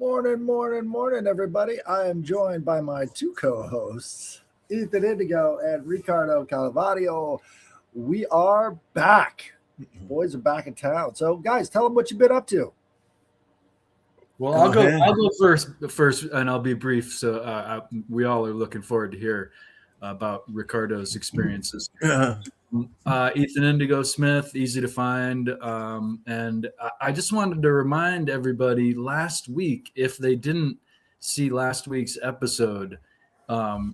Morning, morning, morning, everybody. I am joined by my two co hosts, Ethan Indigo and Ricardo Calavario. We are back. Boys are back in town. So, guys, tell them what you've been up to. Well, Go ahead. I'll go first, and I'll be brief. So we all are looking forward to hear about Ricardo's experiences. Ethan Indigo Smith, easy to find, and I just wanted to remind everybody last week, if they didn't see last week's episode,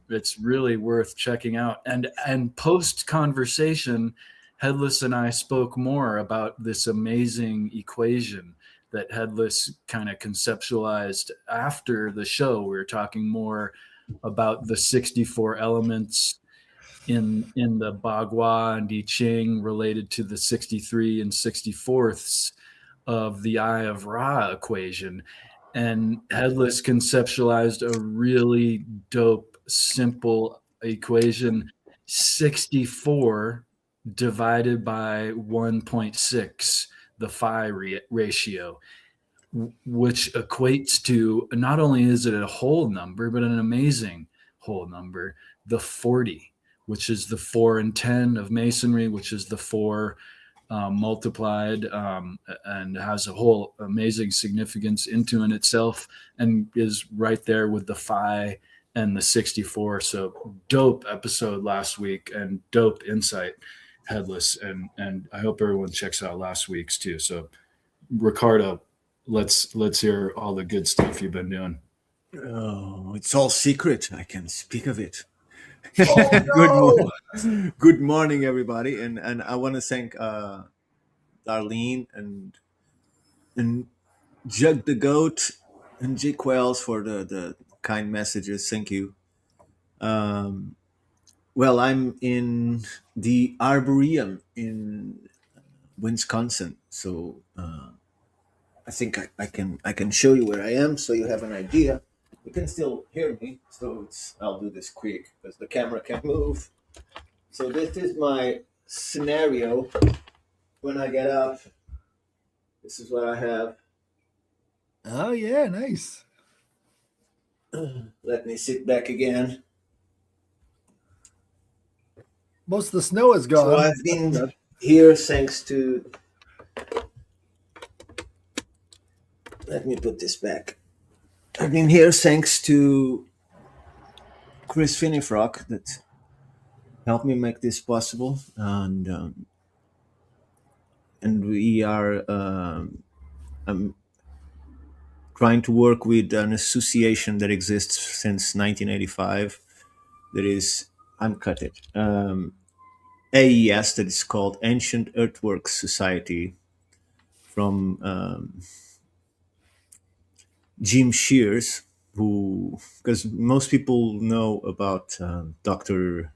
it's really worth checking out. And post conversation, Headless and I spoke more about this amazing equation that Headless kind of conceptualized after the show. We were talking more about the 64 elements in the Bagua and I Ching related to the 63 and 64ths of the Eye of Ra equation. And Headless conceptualized a really dope, simple equation: 64 divided by 1.6, the phi ratio, which equates to, not only is it a whole number, but an amazing whole number, the 40, which is the 4 and 10 of Masonry, which is the 4 multiplied, and has a whole amazing significance into in itself, and is right there with the phi and the 64. So dope episode last week and dope insight, Headless, and I hope everyone checks out last week's too. So Ricardo, let's hear all the good stuff you've been doing. Oh, it's all secret. I can speak of it. Oh, no! Good morning, everybody, and I want to thank Darlene and Jug the Goat and Jake Wells for the kind messages. Thank you. Well, I'm in the Arboretum in Wisconsin, so I think I can show you where I am, so you have an idea. You can still hear me, so I'll do this quick because the camera can move. So this is my scenario. When I get up, this is what I have. Oh, yeah, nice. Let me sit back again. Most of the snow is gone. So I've been here thanks to. Let me put this back. I've been here thanks to Chris Finnifrock that helped me make this possible, and we are trying to work with an association that exists since 1985. That is uncut. AES, that is called Ancient Earthworks Society, from Jim Shears, who, because most people know about Dr.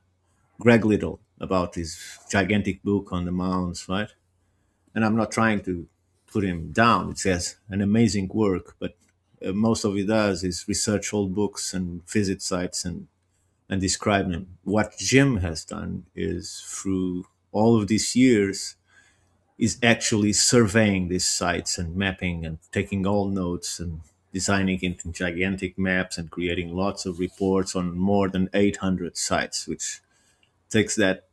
Greg Little, about his gigantic book on the mounds, right? And I'm not trying to put him down. It says an amazing work, but most of it does is research old books and visit sites and describe them. What Jim has done is, through all of these years, is actually surveying these sites and mapping and taking all notes and designing into gigantic maps and creating lots of reports on more than 800 sites, which takes that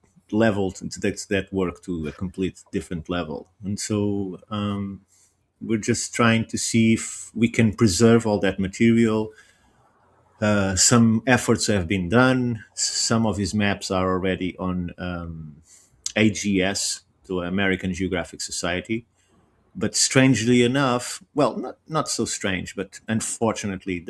takes that work to a complete different level. And so we're just trying to see if we can preserve all that material. Some efforts have been done. Some of his maps are already on AGS, the American Geographic Society. But strangely enough, well, not so strange, but unfortunately,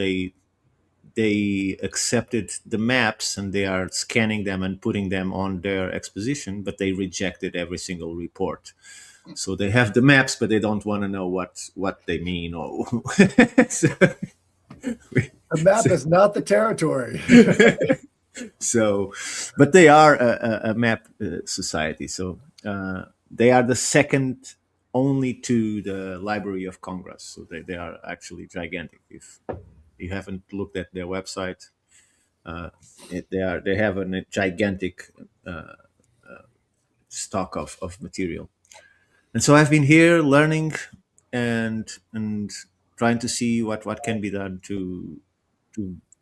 they accepted the maps and they are scanning them and putting them on their exposition, but they rejected every single report. So they have the maps, but they don't want to know what they mean. Or so, The map is not the territory. so, but they are a map society. So they are the second only to the Library of Congress. So they are actually gigantic. If you haven't looked at their website, they have a gigantic stock of material. And so I've been here learning and trying to see what can be done to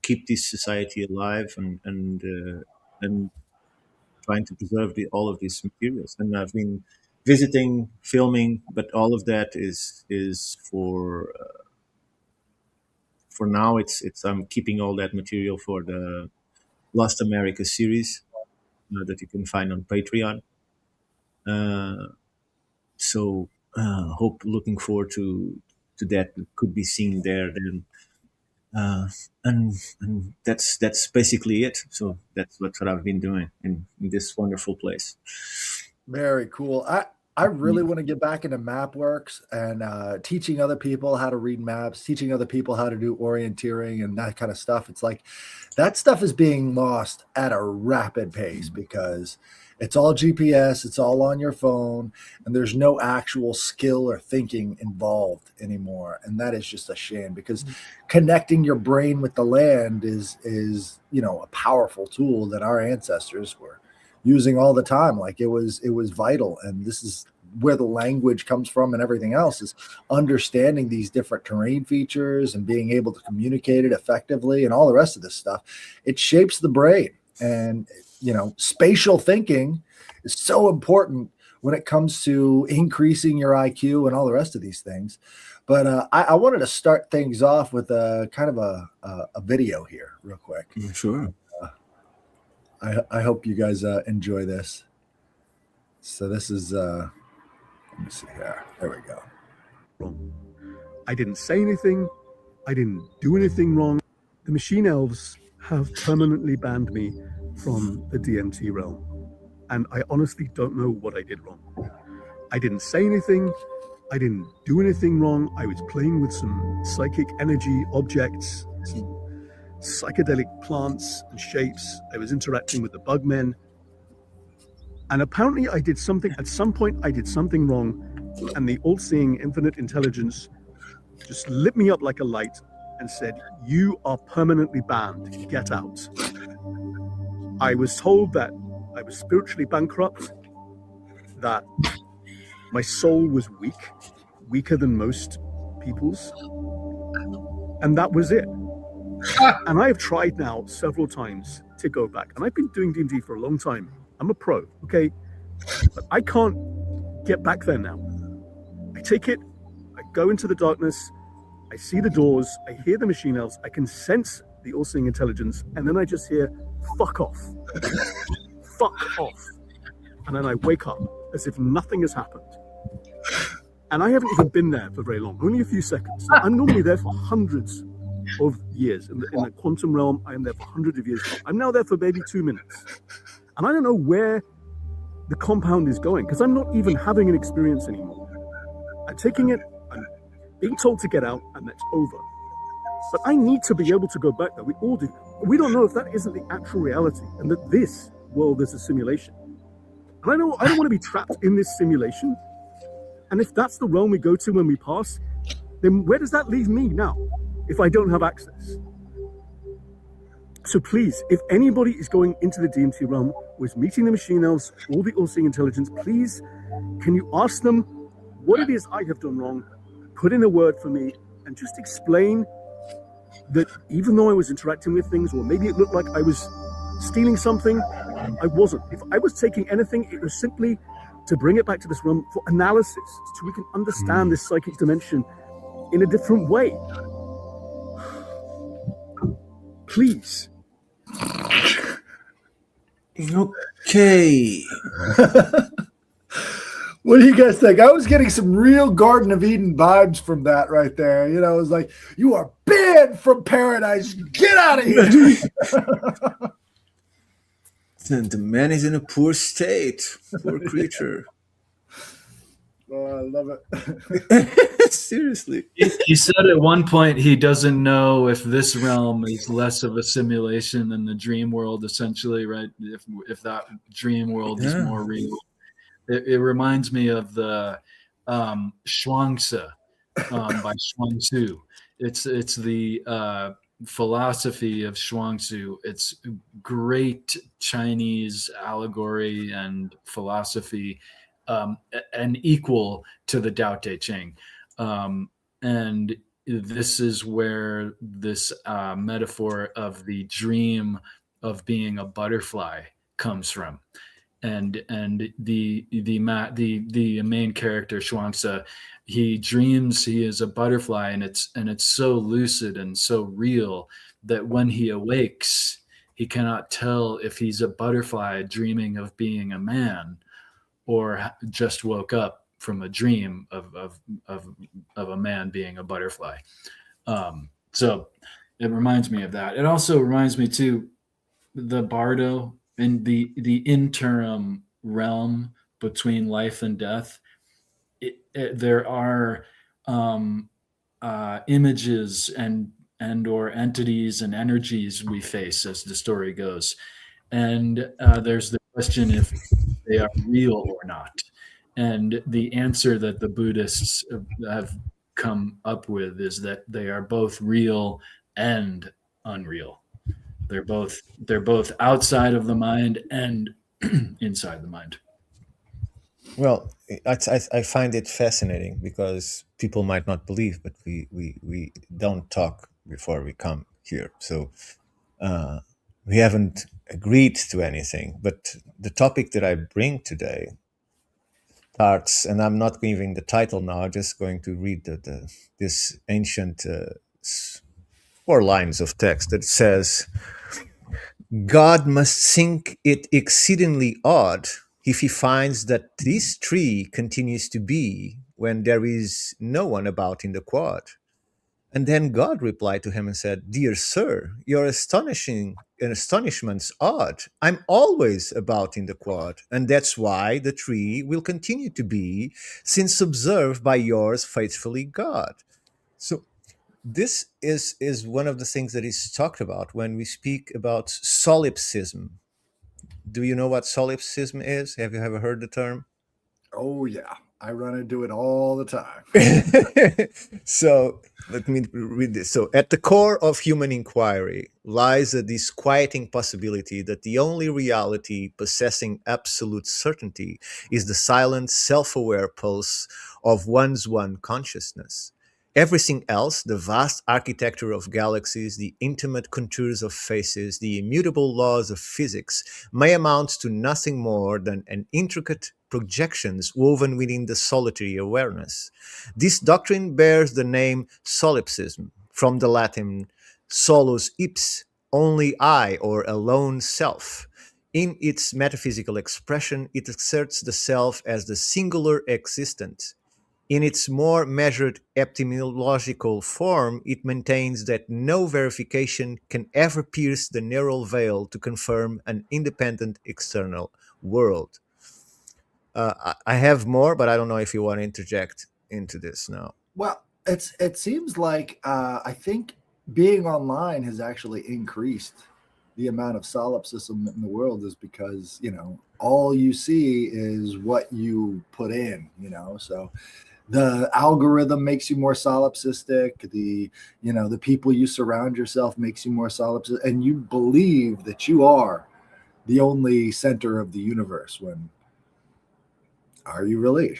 keep this society alive and trying to preserve all of these materials. And I've been visiting, filming, but all of that is for now. It's I'm keeping all that material for the Lost America series that you can find on Patreon. Uh, so looking forward to that could be seen there then. Uh, and that's basically it. So that's what I've been doing in this wonderful place. Very cool. I really want to get back into MapWorks and teaching other people how to read maps, teaching other people how to do orienteering and that kind of stuff. It's like that stuff is being lost at a rapid pace because it's all GPS, it's all on your phone, and there's no actual skill or thinking involved anymore. And that is just a shame because connecting your brain with the land is a powerful tool that our ancestors were using all the time. Like it was vital. And this is where the language comes from and everything else is understanding these different terrain features and being able to communicate it effectively and all the rest of this stuff. It shapes the brain. And spatial thinking is so important when it comes to increasing your IQ and all the rest of these things. But I wanted to start things off with a kind of a video here real quick. Sure. I hope you guys enjoy this. So this is, let me see here. There we go. Wrong. I didn't say anything. I didn't do anything wrong. The machine elves have permanently banned me from the DMT realm. And I honestly don't know what I did wrong. I didn't say anything. I didn't do anything wrong. I was playing with some psychic energy objects, some psychedelic plants and shapes. I was interacting with the bugmen. And apparently I did something, at some point I did something wrong, and the all-seeing infinite intelligence just lit me up like a light and said, "You are permanently banned, get out." I was told that I was spiritually bankrupt, that my soul was weak, weaker than most people's, and that was it. And I have tried now several times to go back, and I've been doing D&D for a long time. I'm a pro, okay? But I can't get back there now. I take it, I go into the darkness, I see the doors, I hear the machine elves, I can sense the all-seeing intelligence, and then I just hear, "Fuck off." Fuck off. And then I wake up as if nothing has happened. And I haven't even been there for very long, only a few seconds. I'm normally there for hundreds of years. In the quantum realm, I am there for hundreds of years. I'm now there for maybe 2 minutes. And I don't know where the compound is going, because I'm not even having an experience anymore. I'm taking it, I'm being told to get out, and that's over. But I need to be able to go back there. We all do. We don't know if that isn't the actual reality, and that this world is a simulation. And I don't want to be trapped in this simulation. And if that's the realm we go to when we pass, then where does that leave me now if I don't have access? So please, if anybody is going into the DMT realm, or is meeting the machine elves or the all-seeing intelligence, please, can you ask them what it is I have done wrong, put in a word for me, and just explain that even though I was interacting with things, or maybe it looked like I was stealing something, I wasn't. If I was taking anything, it was simply to bring it back to this realm for analysis, so we can understand this psychic dimension in a different way. Please. Okay. What do you guys think? I was getting some real Garden of Eden vibes from that right there. It was like, "You are banned from paradise. Get out of here." The man is in a poor state. Poor creature. Oh, I love it. Seriously. He said at one point he doesn't know if this realm is less of a simulation than the dream world, essentially, right? If that dream world is more real. It reminds me of the Shuangzi by Shuangzi. It's the philosophy of Shuangzi. It's great Chinese allegory and philosophy, and equal to the Tao Te Ching. And this is where this metaphor of the dream of being a butterfly comes from. And the main character Shuangzi, he dreams he is a butterfly, and it's so lucid and so real that when he awakes, he cannot tell if he's a butterfly dreaming of being a man, or just woke up from a dream of a man being a butterfly. So it reminds me of that. It also reminds me too, the bardo and the interim realm between life and death. There are images and or entities and energies we face as the story goes, and there's the question if they are real or not. And the answer that the Buddhists have come up with is that they are both real and unreal. They're both outside of the mind and inside the mind. Well, I find it fascinating because people might not believe, but we don't talk before we come here. So we haven't agreed to anything. But the topic that I bring today starts, and I'm not giving the title now, I'm just going to read this ancient 4 lines of text that says, God must think it exceedingly odd if he finds that this tree continues to be when there is no one about in the quad. And then God replied to him and said, Dear sir, your astonishment's odd. I'm always about in the quad, and that's why the tree will continue to be, since observed by yours faithfully God. So this is one of the things that is talked about when we speak about solipsism. Do you know what solipsism is? Have you ever heard the term? Oh yeah, I run into it all the time. So let me read this. So, at the core of human inquiry lies a disquieting possibility that the only reality possessing absolute certainty is the silent, self aware pulse of one's one consciousness. Everything else, the vast architecture of galaxies, the intimate contours of faces, the immutable laws of physics, may amount to nothing more than an intricate projections woven within the solitary awareness. This doctrine bears the name solipsism, from the Latin solus ipse, only I, or alone self. In its metaphysical expression, it asserts the self as the singular existent. In its more measured epistemological form, it maintains that no verification can ever pierce the narrow veil to confirm an independent external world. I have more, but I don't know if you want to interject into this now. Well, it seems like I think being online has actually increased the amount of solipsism in the world, is because all you see is what you put in. So the algorithm makes you more solipsistic. The people you surround yourself makes you more solipsistic, and you believe that you are the only center of the universe. When are you really?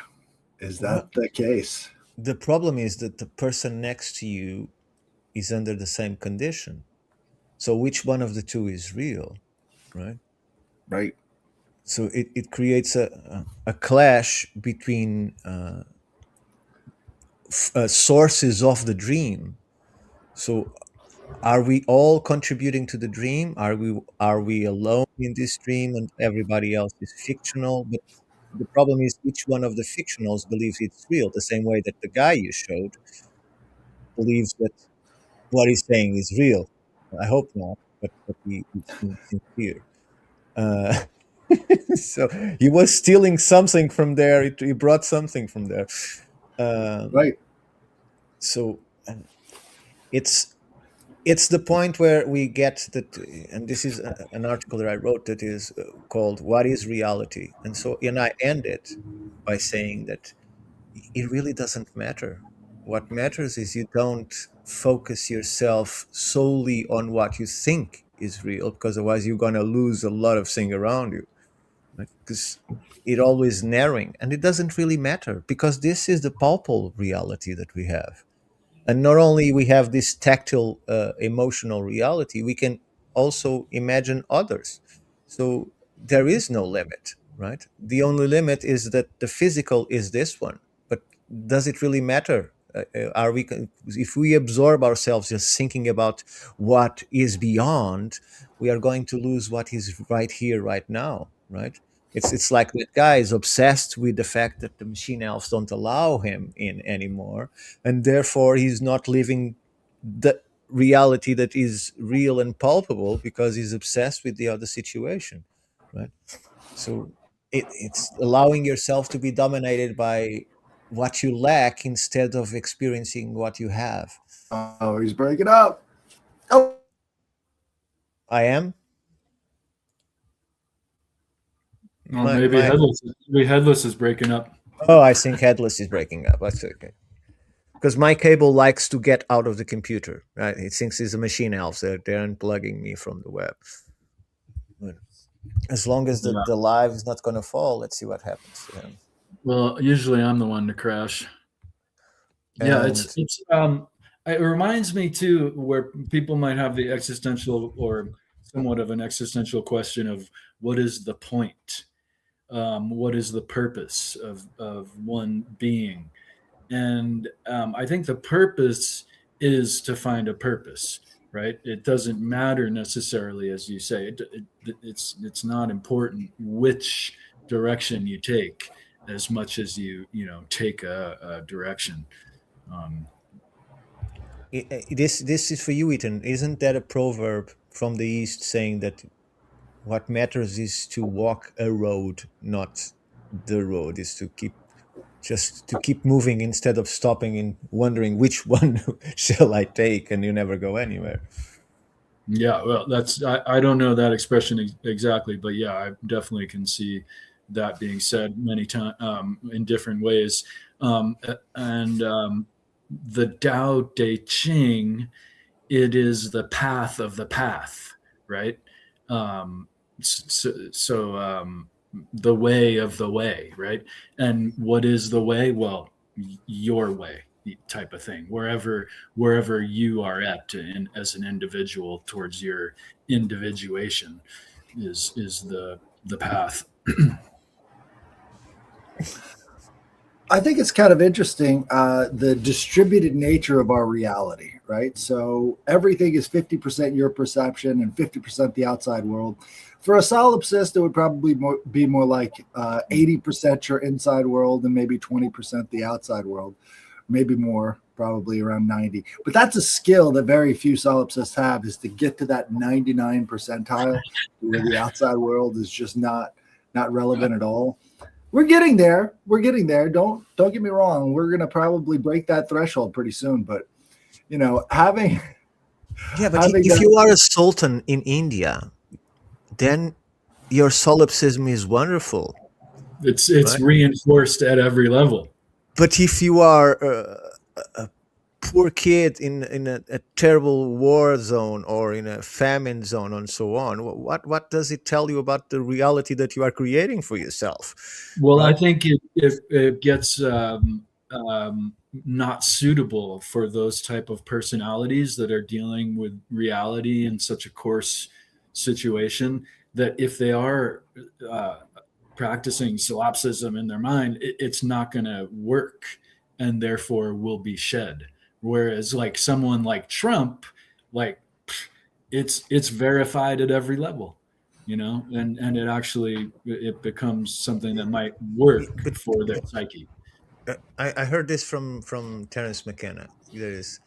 Is that the case? The problem is that the person next to you is under the same condition. So which one of the two is real, right? Right. So it creates a clash between sources of the dream. So are we all contributing to the dream? Are we alone in this dream and everybody else is fictional? But the problem is each one of the fictionals believes it's real, the same way that the guy you showed believes that what he's saying is real. I hope not, but he seems sincere. So he was stealing something from there. He brought something from there. Right. So it's the point where we get that, and this is an article that I wrote that is called "What is Reality?" And I end it by saying that it really doesn't matter. What matters is you don't focus yourself solely on what you think is real, because otherwise you're gonna lose a lot of things around you. Right? Because it always narrowing, and it doesn't really matter because this is the palpable reality that we have. And not only we have this tactile emotional reality, we can also imagine others. So there is no limit, right? The only limit is that the physical is this one. But does it really matter? Are we, if we absorb ourselves just thinking about what is beyond, we are going to lose what is right here, right now, right? It's like that guy is obsessed with the fact that the machine elves don't allow him in anymore, and therefore he's not living the reality that is real and palpable because he's obsessed with the other situation, right? So it's allowing yourself to be dominated by what you lack instead of experiencing what you have. Oh, he's breaking up. Oh, I am Or my maybe my headless is breaking up. oh, I think headless is breaking up. That's okay. Because my cable likes to get out of the computer, right? It thinks it's a machine elf, so they're unplugging me from the web. But as long as Yeah. the live is not going to fall, let's see what happens to him. Well, usually I'm the one to crash. Yeah, And it reminds me too where people might have the existential or somewhat of an existential question of what is the point? What is the purpose of one being? And I think the purpose is to find a purpose, right? It doesn't matter necessarily, as you say. It's not important which direction you take, as much as you take a direction. Um, this is for you, Ethan. Isn't that a proverb from the East saying that what matters is to walk a road, not the road? Is to keep moving instead of stopping and wondering which one shall I take, and you never go anywhere. Yeah, well, I don't know that expression exactly, but yeah, I definitely can see that being said many times in different ways. And the Tao Te Ching, it is the path of the path, right? So the way of the way, right? And what is the way? Well, your way type of thing, wherever you are at as an individual towards your individuation is the path. I think it's kind of interesting the distributed nature of our reality, right? So everything is 50% your perception and 50% the outside world. For a solipsist, it would probably be more like 80% your inside world and maybe 20% the outside world, maybe more, probably around 90. But that's a skill that very few solipsists have, is to get to that 99 percentile where the outside world is just not relevant at all. We're getting there. We're getting there. Don't get me wrong. We're gonna probably break that threshold pretty soon. But having Yeah, but having if that, you are a sultan in India, then your solipsism is wonderful, It's right? reinforced at every level. But if you are a poor kid in a terrible war zone or in a famine zone and so on, what does it tell you about the reality that you are creating for yourself, Well, I right? think it gets not suitable for those type of personalities that are dealing with reality in such a coarse situation, that if they are uh, practicing solipsism in their mind, it's not going to work and therefore will be shed. Whereas like someone like Trump, like it's verified at every level, and it becomes something that might work But for their psyche. I heard this from Terence McKenna. There is,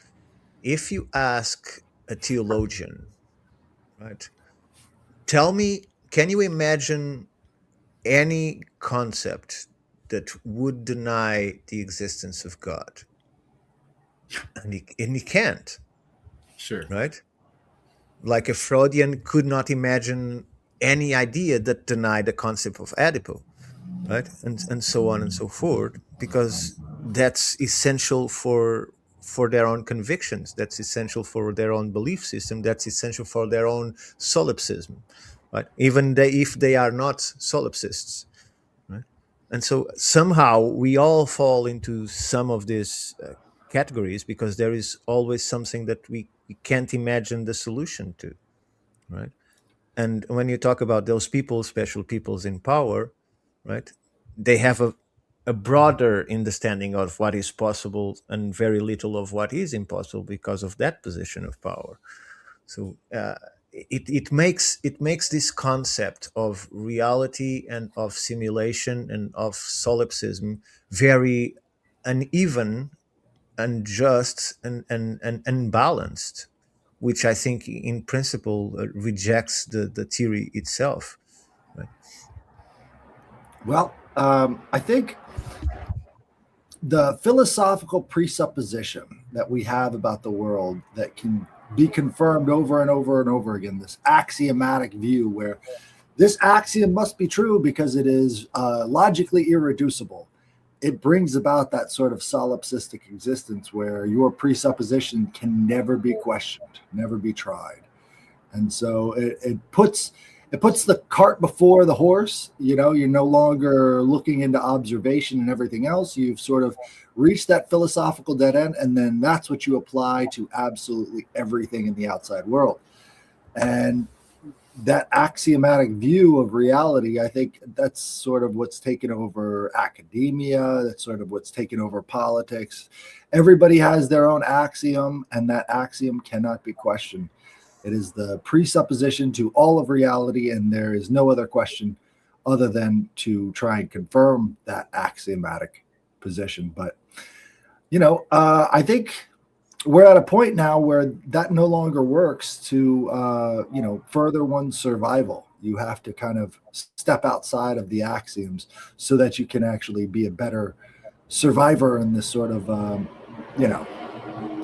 if you ask a theologian, right, tell me, can you imagine any concept that would deny the existence of God? And he can't, Sure. right? Like a Freudian could not imagine any idea that denied the concept of Oedipo, right? And so on and so forth, because that's essential for their own convictions. That's essential for their own belief system. That's essential for their own solipsism, right? Even if they are not solipsists, right? And so somehow we all fall into some of this. categories because there is always something that we can't imagine the solution to, right? And when you talk about those people, special peoples in power, right, they have a broader understanding of what is possible and very little of what is impossible because of that position of power. So it makes this concept of reality and of simulation and of solipsism very uneven, unjust, and unbalanced, which I think in principle rejects the theory itself. Right? Well, I think the philosophical presupposition that we have about the world that can be confirmed over and over and over again, this axiomatic view where this axiom must be true because it is logically irreducible. It brings about that sort of solipsistic existence where your presupposition can never be questioned, never be tried. And so it puts the cart before the horse. You know, you're no longer looking into observation and everything else. You've sort of reached that philosophical dead end, and then that's what you apply to absolutely everything in the outside world. And that axiomatic view of reality, I think that's sort of what's taken over academia. That's sort of what's taken over politics. Everybody has their own axiom, and that axiom cannot be questioned. It is the presupposition to all of reality, and there is no other question other than to try and confirm that axiomatic position. But, I think we're at a point now where that no longer works to, further one's survival. You have to kind of step outside of the axioms so that you can actually be a better survivor in this sort of,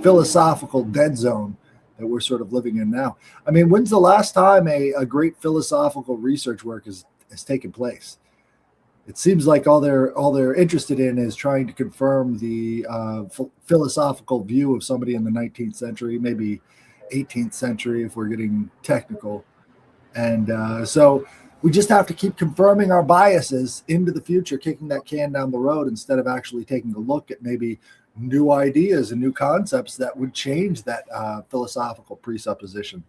philosophical dead zone that we're sort of living in now. I mean, when's the last time a great philosophical research work has taken place? It seems like all they're interested in is trying to confirm the philosophical view of somebody in the 19th century, maybe 18th century if we're getting technical. And so we just have to keep confirming our biases into the future, kicking that can down the road instead of actually taking a look at maybe new ideas and new concepts that would change that philosophical presupposition.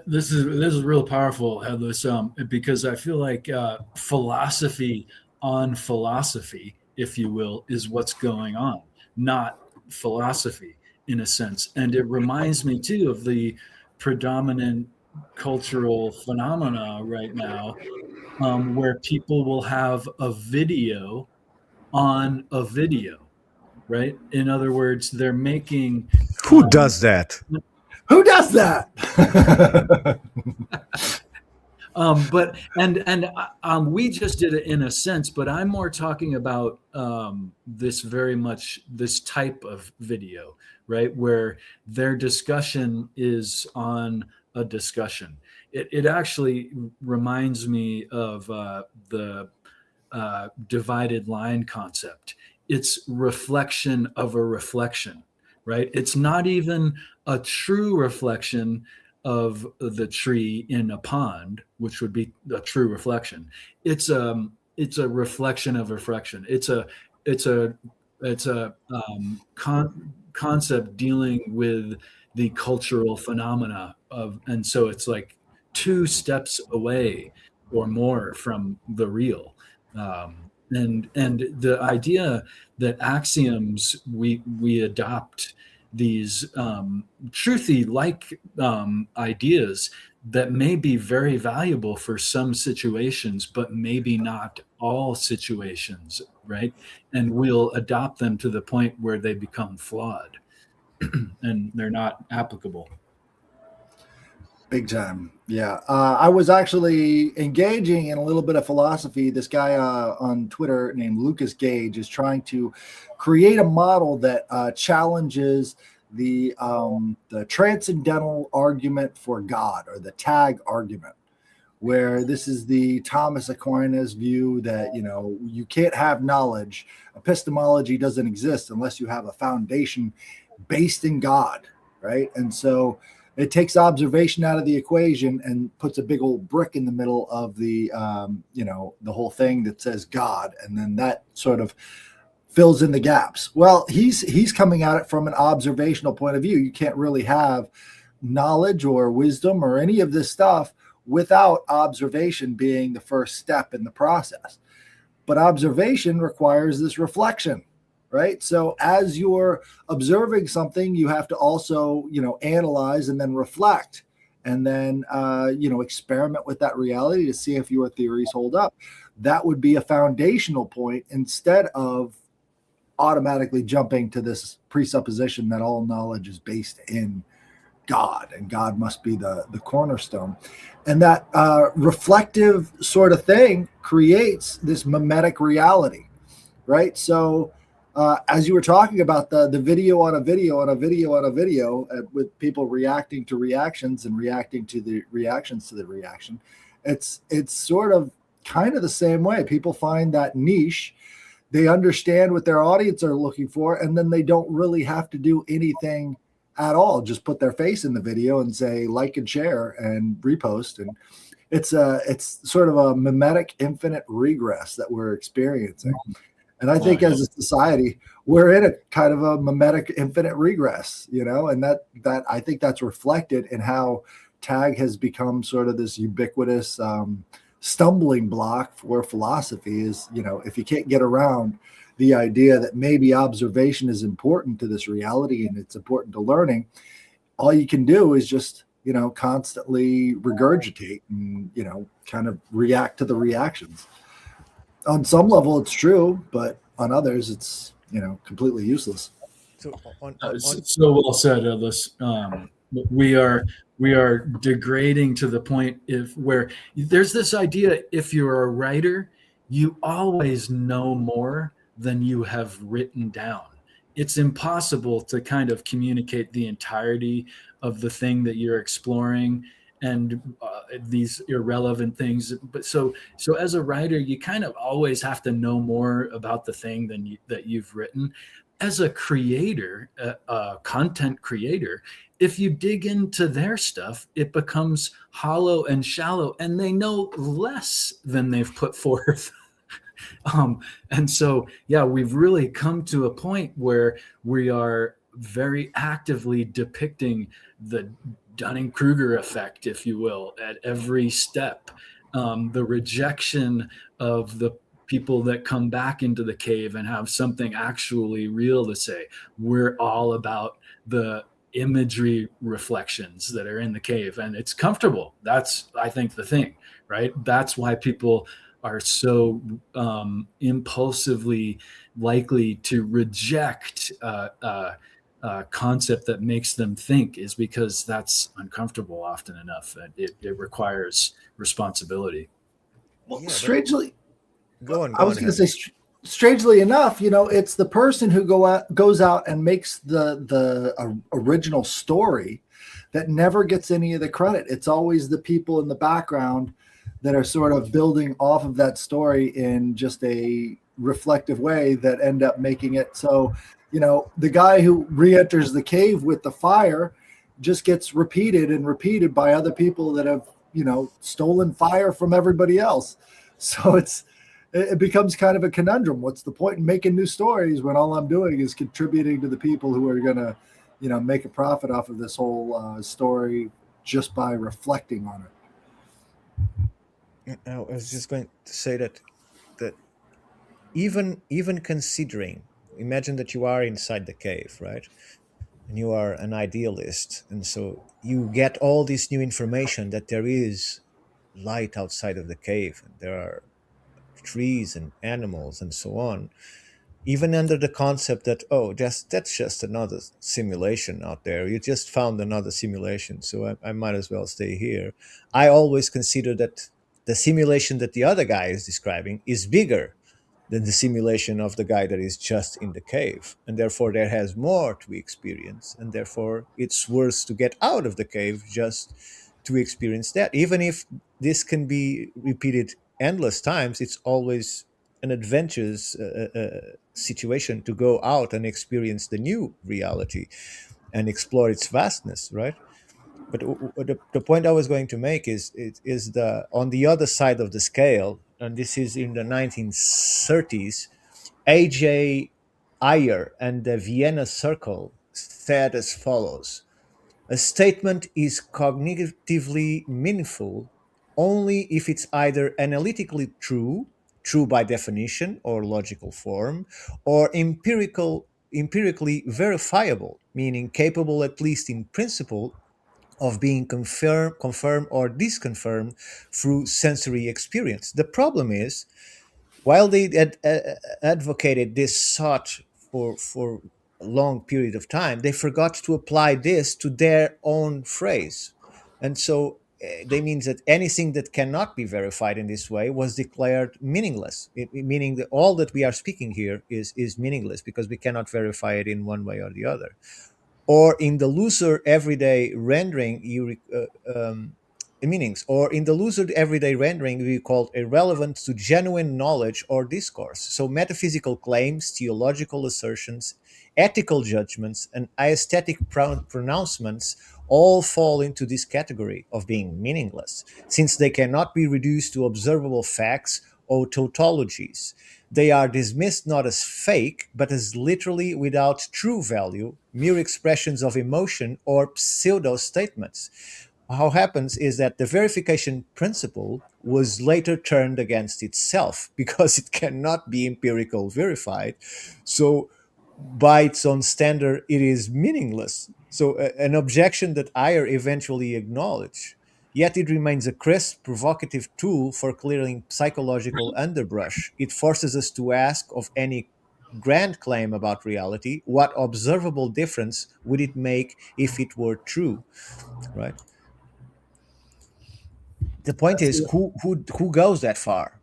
This is real powerful, Headless, because I feel like philosophy on philosophy, if you will, is what's going on, not philosophy in a sense. And it reminds me too of the predominant cultural phenomena right now, where people will have a video on a video, right? In other words, they're making Who does that? Who does that? But we just did it in a sense, but I'm more talking about this type of video, right, where their discussion is on a discussion. It actually reminds me of the divided line concept. It's reflection of a reflection, right? It's not even a true reflection of the tree in a pond, which would be a true reflection. It's a reflection of reflection. It's a concept dealing with the cultural phenomena of, and so it's like 2 steps away or more from the real. And the idea that axioms we adopt these truthy like ideas that may be very valuable for some situations, but maybe not all situations, right? And we'll adopt them to the point where they become flawed and they're not applicable. Big time. Yeah. I was actually engaging in a little bit of philosophy. This guy on Twitter named Lucas Gage is trying to create a model that challenges the transcendental argument for God, or the tag argument, where this is the Thomas Aquinas view that, you can't have knowledge. Epistemology doesn't exist unless you have a foundation based in God, right? And so it takes observation out of the equation and puts a big old brick in the middle of the whole thing that says God. And then that sort of fills in the gaps. Well, he's coming at it from an observational point of view. You can't really have knowledge or wisdom or any of this stuff without observation being the first step in the process. But observation requires this reflection, right? So as you're observing something, you have to also, analyze and then reflect, and then, experiment with that reality to see if your theories hold up. That would be a foundational point instead of automatically jumping to this presupposition that all knowledge is based in God and God must be the cornerstone. And that reflective sort of thing creates this mimetic reality, right? So as you were talking about the video on a video on a video on a video, with people reacting to reactions and reacting to the reactions to the reaction, it's sort of kind of the same way. People find that niche, they understand what their audience are looking for, and then they don't really have to do anything at all. Just put their face in the video and say like and share and repost, and it's sort of a mimetic infinite regress that we're experiencing. And I think as a society, we're in a kind of a mimetic infinite regress, and that I think that's reflected in how tag has become sort of this ubiquitous stumbling block for philosophy. Is, if you can't get around the idea that maybe observation is important to this reality and it's important to learning, all you can do is just, constantly regurgitate and, kind of react to the reactions. On some level it's true, but on others it's, completely useless. So so well said, Ellis. We are degrading to the point where there's this idea, if you're a writer, you always know more than you have written down. It's impossible to kind of communicate the entirety of the thing that you're exploring and these irrelevant things. But so as a writer, you kind of always have to know more about the thing that you've written. As a creator, a content creator, if you dig into their stuff, it becomes hollow and shallow, and they know less than they've put forth. And so, yeah, we've really come to a point where we are very actively depicting the Dunning-Kruger effect, if you will, at every step. The rejection of the people that come back into the cave and have something actually real to say. We're all about the imagery reflections that are in the cave, and it's comfortable. That's, I think, the thing, right? That's why people are so impulsively likely to reject a concept that makes them think, is because that's uncomfortable often enough. It requires responsibility. Well, strangely, go on. I was going to say, strangely enough, it's the person who goes out and makes the original story that never gets any of the credit. It's always the people in the background that are sort of building off of that story in just a reflective way that end up making it so, the guy who re-enters the cave with the fire just gets repeated and repeated by other people that have, stolen fire from everybody else. So it becomes kind of a conundrum. What's the point in making new stories when all I'm doing is contributing to the people who are going to, make a profit off of this whole story just by reflecting on it? I was just going to say that even considering, imagine that you are inside the cave, right? And you are an idealist, and so you get all this new information that there is light outside of the cave, and there are trees and animals and so on. Even under the concept that, that's just another simulation out there. You just found another simulation, so I might as well stay here. I always consider that the simulation that the other guy is describing is bigger than the simulation of the guy that is just in the cave. And therefore there has more to experience. And therefore it's worth to get out of the cave just to experience that. Even if this can be repeated endless times, it's always an adventurous situation to go out and experience the new reality and explore its vastness, right? But the point I was going to make is the on the other side of the scale, and this is in the 1930s, A.J. Ayer and the Vienna Circle said as follows: a statement is cognitively meaningful only if it's either analytically true, true by definition or logical form, or empirically verifiable, meaning capable, at least in principle, of being confirmed or disconfirmed through sensory experience. The problem is, while they advocated this thought for a long period of time, they forgot to apply this to their own phrase. And so they means that anything that cannot be verified in this way was declared meaningless, meaning that all that we are speaking here is meaningless because we cannot verify it in one way or the other. Or in the looser everyday rendering, meanings, or in the looser everyday rendering, we call irrelevant to genuine knowledge or discourse. So metaphysical claims, theological assertions, ethical judgments, and aesthetic pronouncements all fall into this category of being meaningless, since they cannot be reduced to observable facts or tautologies. They are dismissed not as fake, but as literally without true value, mere expressions of emotion or pseudo statements. How happens is that the verification principle was later turned against itself because it cannot be empirical verified. So, by its own standard, it is meaningless. So, an objection that Ayer eventually acknowledged. Yet it remains a crisp, provocative tool for clearing psychological underbrush. It forces us to ask of any grand claim about reality, what observable difference would it make if it were true, right? The point is, who goes that far,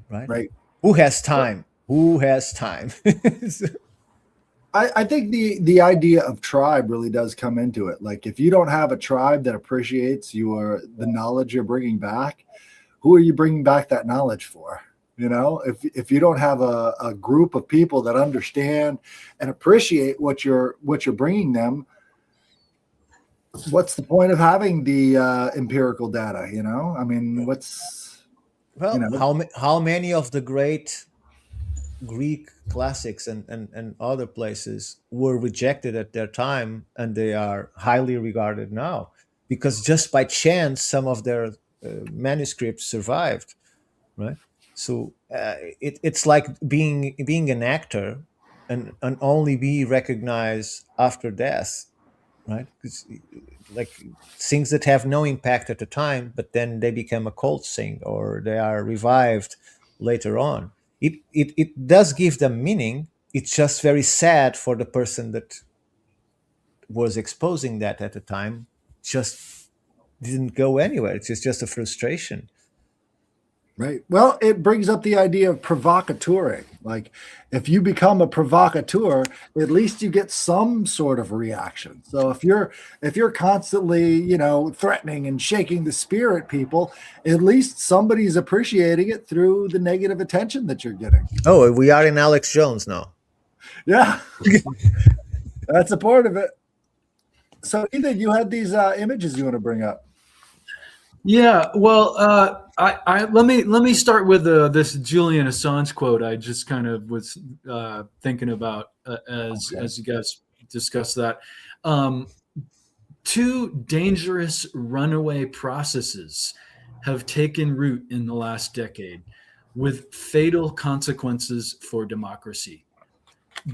right? Right. Who has time? Who has time? I think the idea of tribe really does come into it. Like, if you don't have a tribe that appreciates the knowledge you're bringing back, who are you bringing back that knowledge for? If you don't have a group of people that understand and appreciate what you're bringing them, what's the point of having the empirical data? I mean, well, how many of the great Greek classics and other places were rejected at their time, and they are highly regarded now because just by chance some of their manuscripts survived, right? So it's like being an actor and only be recognized after death, right? Like things that have no impact at the time, but then they become a cult thing or they are revived later on. It does give them meaning. It's just very sad for the person that was exposing that at the time. Just didn't go anywhere. It's just a frustration. Right. Well, it brings up the idea of provocateuring. Like, if you become a provocateur, at least you get some sort of reaction. So if you're constantly, threatening and shaking the spear at people, at least somebody's appreciating it through the negative attention that you're getting. Oh, we are in Alex Jones now. Yeah. That's a part of it. So Ethan, you had these images you want to bring up. Yeah, well, let me start with this Julian Assange quote. I just kind of was thinking about as you guys discussed that. Two dangerous runaway processes have taken root in the last decade, with fatal consequences for democracy.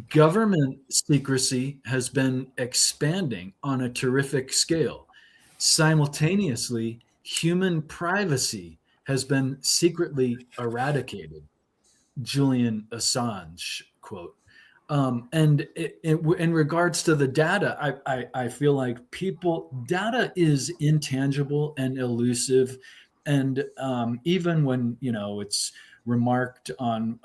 Government secrecy has been expanding on a terrific scale. Simultaneously, human privacy has been secretly eradicated. Julian Assange quote. And in regards to the data, I feel like data is intangible and elusive. And even when, it's remarked on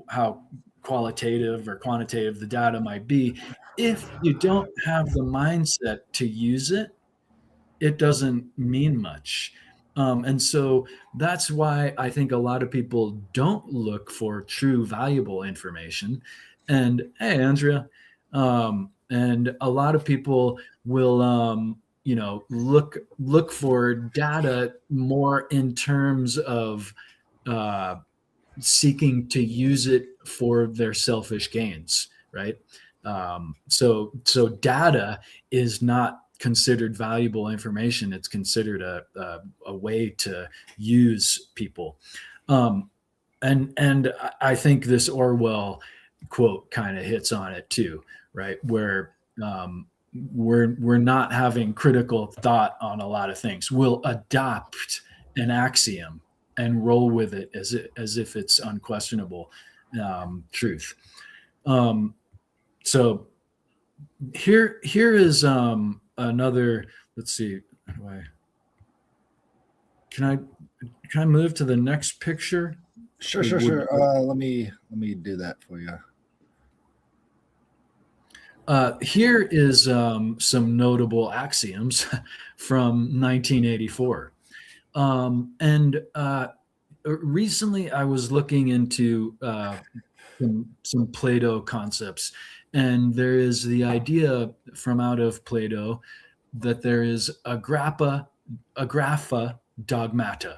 how qualitative or quantitative the data might be, if you don't have the mindset to use it, it doesn't mean much. And so that's why I think a lot of people don't look for true valuable information. And hey, Andrea, and a lot of people will, look for data more in terms of seeking to use it for their selfish gains. right? So data is not considered valuable information. It's considered a way to use people. And I think this Orwell quote kind of hits on it too, right? Where we're not having critical thought on a lot of things. We'll adopt an axiom and roll with it as if it's unquestionable truth. So here is another. Let's see. How do I? Can I move to the next picture? Sure. Let me do that for you. Here is some notable axioms from 1984. And recently I was looking into some Plato concepts, and there is the idea from out of Plato that there is Agrapha, Dogmata,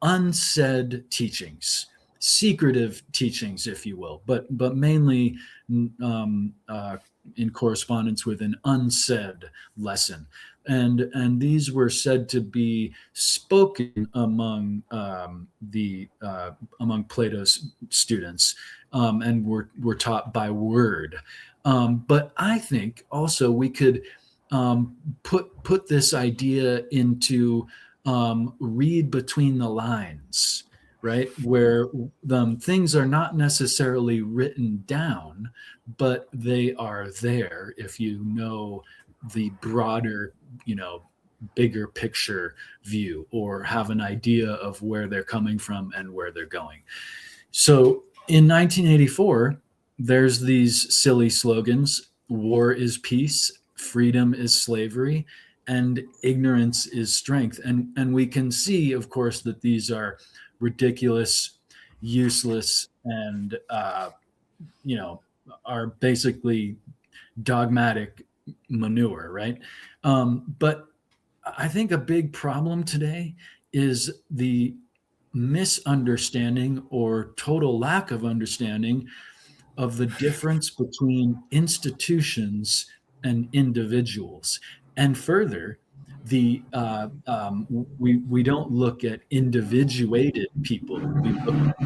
unsaid teachings, secretive teachings, if you will, but mainly in correspondence with an unsaid lesson, and these were said to be spoken among among Plato's students, and were taught by word. But I think also we could put this idea into read between the lines, right? Where things are not necessarily written down, but they are there if you know the broader, bigger picture view, or have an idea of where they're coming from and where they're going. So in 1984, there's these silly slogans: war is peace, freedom is slavery, and ignorance is strength. And we can see, of course, that these are ridiculous, useless, and are basically dogmatic manure, right? But I think a big problem today is the misunderstanding or total lack of understanding of the difference between institutions and individuals. And further, we don't look at individuated people. We look at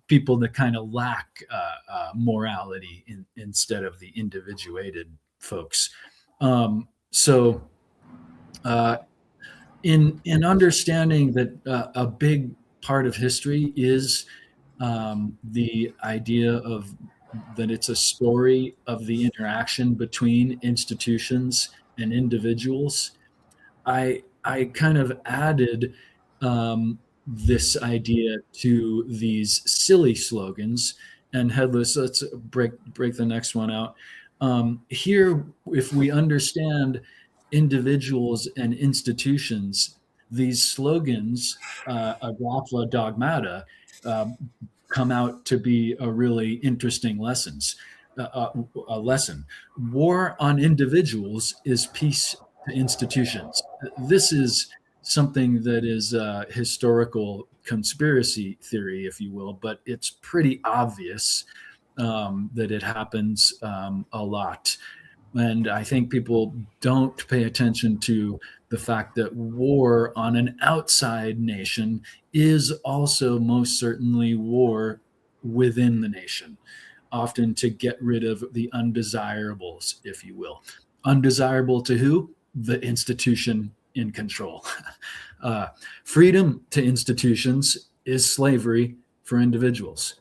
people that kind of lack morality instead of the individuated folks. So in understanding that a big part of history is the idea of that it's a story of the interaction between institutions and individuals, I kind of added this idea to these silly slogans and headless. Let's break the next one out. Here, if we understand individuals and institutions, these slogans, Agrapha, Dogmata, come out to be a really interesting a lesson. War on individuals is peace to institutions. This is something that is historical conspiracy theory, if you will, but it's pretty obvious that it happens a lot. And I think people don't pay attention to the fact that war on an outside nation is also most certainly war within the nation, often to get rid of the undesirables, if you will. Undesirable to who? The institution in control. Freedom to institutions is slavery for individuals.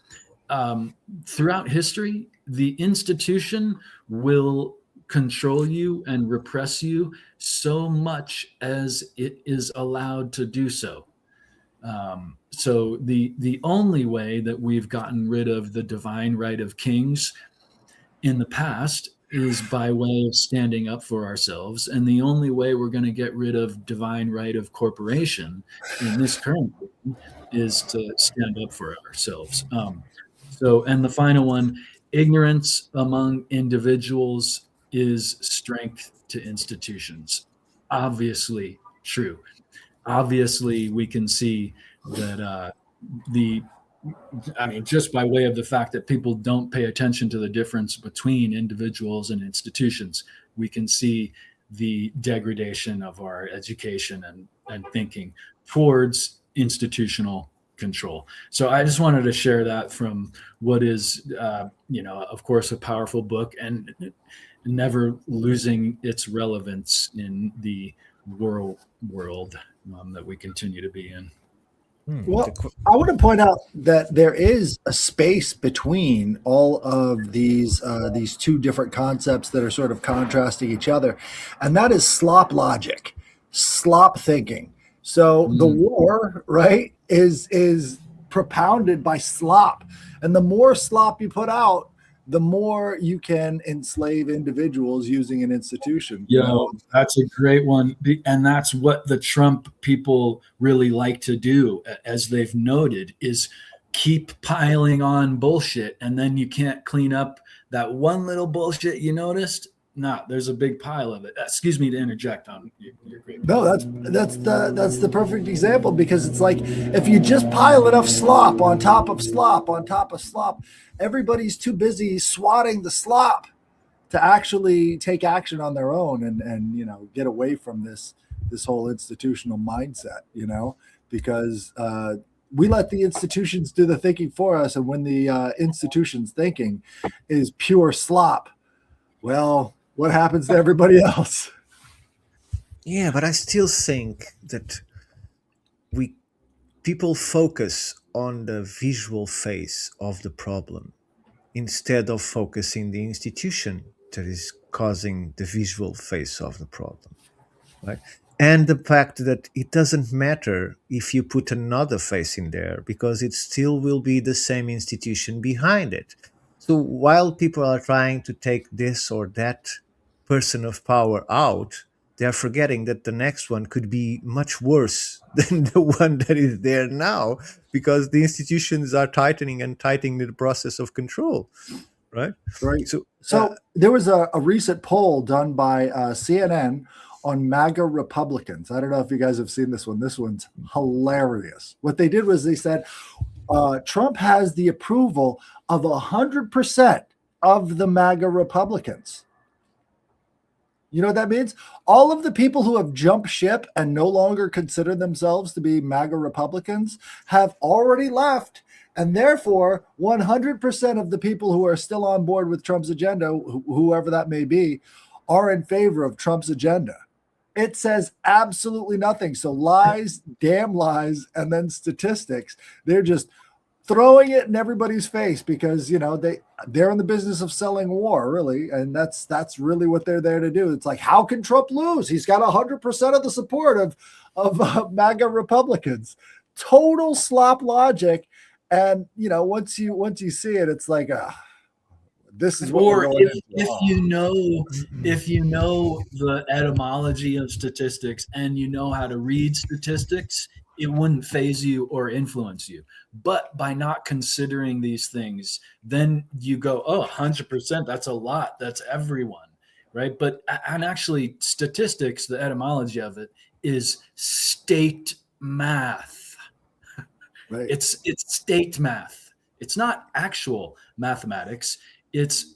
Throughout history, the institution will control you and repress you so much as it is allowed to do so. So the only way that we've gotten rid of the divine right of kings in the past is by way of standing up for ourselves, and the only way we're going to get rid of divine right of corporation in this current game is to stand up for ourselves. And the final one: ignorance among individuals is strength to institutions. Obviously true. Obviously, we can see that the I mean, just by way of the fact that people don't pay attention to the difference between individuals and institutions, we can see the degradation of our education and thinking towards institutional control. So I just wanted to share that from what is, of course, a powerful book and never losing its relevance in the world that we continue to be in. Well, I want to point out that there is a space between all of these two different concepts that are sort of contrasting each other, and that is slop logic, slop thinking. So the war, right, is propounded by slop, and the more slop you put out, the more you can enslave individuals using an institution. That's a great one. And that's what the Trump people really like to do, as they've noted, is keep piling on bullshit. And then you can't clean up that one little bullshit you noticed. No, there's a big pile of it. Excuse me to interject on your great. No, that's the perfect example, because it's like if you just pile enough slop on top of slop on top of slop, everybody's too busy swatting the slop to actually take action on their own and get away from this whole institutional mindset, because we let the institutions do the thinking for us, and when the institutions thinking is pure slop, well, what happens to everybody else? Yeah, but I still think that people focus on the visual face of the problem instead of focusing the institution that is causing the visual face of the problem, right? And the fact that it doesn't matter if you put another face in there, because it still will be the same institution behind it. So while people are trying to take this or that person of power out, they're forgetting that the next one could be much worse than the one that is there now, because the institutions are tightening the process of control, right? Right. So there was a recent poll done by CNN on MAGA Republicans. I don't know if you guys have seen this one. This one's hilarious. What they did was they said Trump has the approval of 100% of the MAGA Republicans. You know what that means? All of the people who have jumped ship and no longer consider themselves to be MAGA Republicans have already left. And therefore, 100% of the people who are still on board with Trump's agenda, whoever that may be, are in favor of Trump's agenda. It says absolutely nothing. So lies, damn lies, and then statistics. They're just throwing it in everybody's face because, they're in the business of selling war, really. And that's really what they're there to do. It's like, how can Trump lose? He's got 100% of the support of MAGA Republicans. Total slop logic. And, once you see it, it's like, this is what we're going if you know the etymology of statistics and you know how to read statistics, it wouldn't phase you or influence you. But by not considering these things, then you go, 100%, that's a lot. That's everyone, right? And actually, statistics, the etymology of it is state math. Right. It's state math. It's not actual mathematics. It's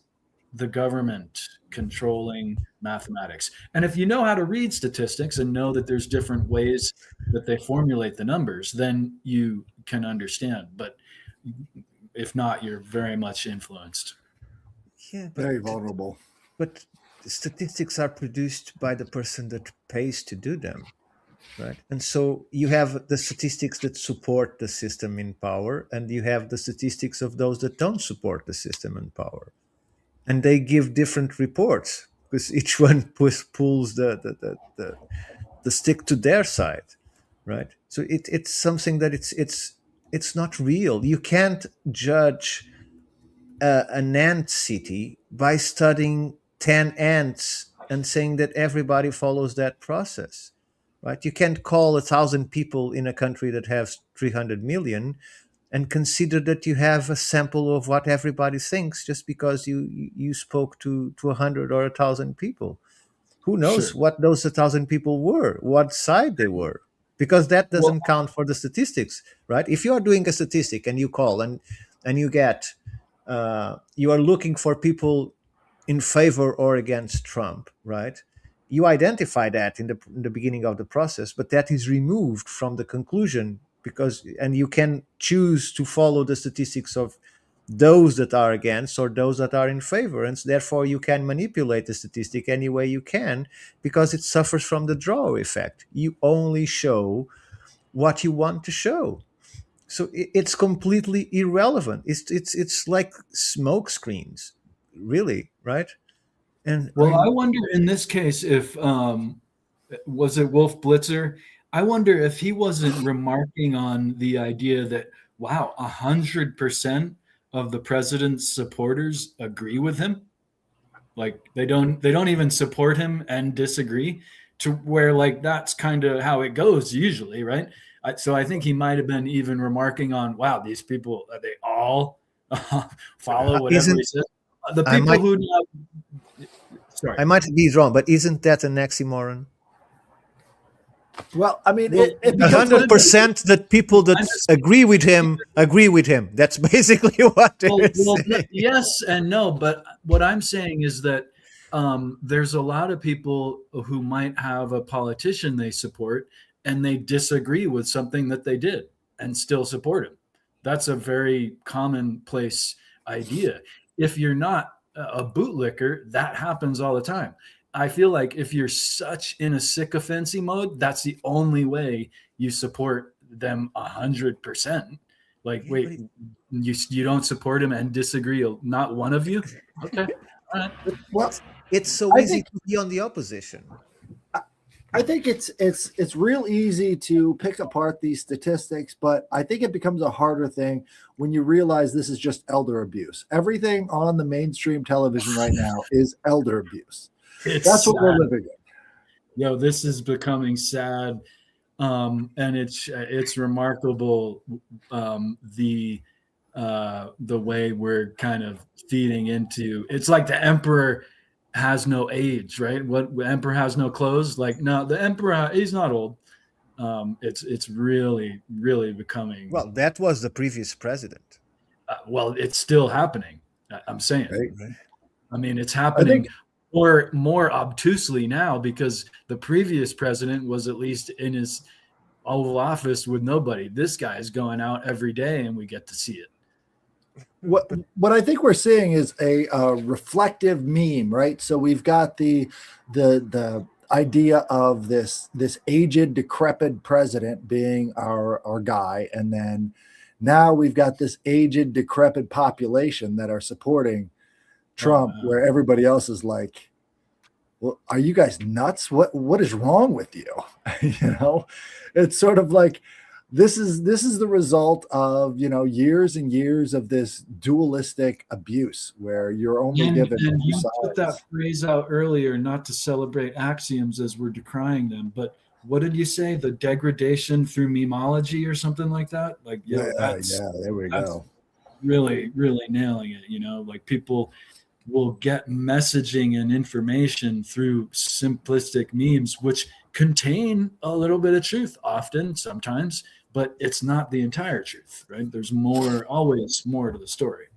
the government controlling mathematics. And if you know how to read statistics and know that there's different ways that they formulate the numbers, then you can understand. But if not, you're very much influenced. Yeah, very vulnerable. But statistics are produced by the person that pays to do them. Right. And so you have the statistics that support the system in power, and you have the statistics of those that don't support the system in power. And they give different reports because each one pulls the stick to their side. Right. So it's something that it's not real. You can't judge an ant city by studying 10 ants and saying that everybody follows that process. Right? You can't call 1,000 people in a country that has 300 million and consider that you have a sample of what everybody thinks just because you spoke to 100 or 1,000 people. Who knows what those 1,000 people were, what side they were. because that doesn't count for the statistics, right? If you are doing a statistic and you call and you get you are looking for people in favor or against Trump, right? You identify that in the beginning of the process, but that is removed from the conclusion and you can choose to follow the statistics of those that are against or those that are in favor, and therefore you can manipulate the statistic any way you can because it suffers from the draw effect. You only show what you want to show, so it's completely irrelevant. It's like smoke screens, really, right? And I wonder in this case if was it Wolf Blitzer? I wonder if he wasn't remarking on the idea that wow, 100% of the president's supporters agree with him. Like they don't even support him and disagree, to where like that's kind of how it goes usually, right? So I think he might have been even remarking on, wow, these people, they all follow whatever he says. The people who I might be wrong, but isn't that an oxymoron? Well, I mean, it 100% that people that agree with him. That's basically what they're saying. Yes and no, but what I'm saying is that there's a lot of people who might have a politician they support and they disagree with something that they did and still support him. That's a very commonplace idea. If you're not a bootlicker, that happens all the time. I feel like if you're such in a sycophancy mode, that's the only way you support them 100%. Like, wait, you don't support him and disagree? Not one of you? Okay. All right. Well, it's so easy to be on the opposition. I think it's real easy to pick apart these statistics, but I think it becomes a harder thing when you realize this is just elder abuse. Everything on the mainstream television right now is elder abuse. That's sad. What we're living in. Yo, this is becoming sad, and it's remarkable the way we're kind of feeding into. It's like the emperor has no age, right? What emperor has no clothes? Like, no, the emperor, he's not old. It's really, really becoming. Well, that was the previous president. Well, it's still happening. I'm saying. Right. I mean, it's happening more obtusely now because the previous president was at least in his Oval Office with nobody. This guy is going out every day, and we get to see it. What I think we're seeing is a reflective meme, right? So we've got the idea of this aged, decrepit president being our guy, and then now we've got this aged, decrepit population that are supporting Trump, where everybody else is like, well, are you guys nuts? What is wrong with you? It's sort of like this is the result of years and years of this dualistic abuse where you're only given and you put that phrase out earlier, not to celebrate axioms as we're decrying them, but what did you say? The degradation through memology or something like that? Like, there we go. Really, really nailing it. Like people will get messaging and information through simplistic memes, which contain a little bit of truth often, sometimes, but it's not the entire truth, right? There's always more to the story.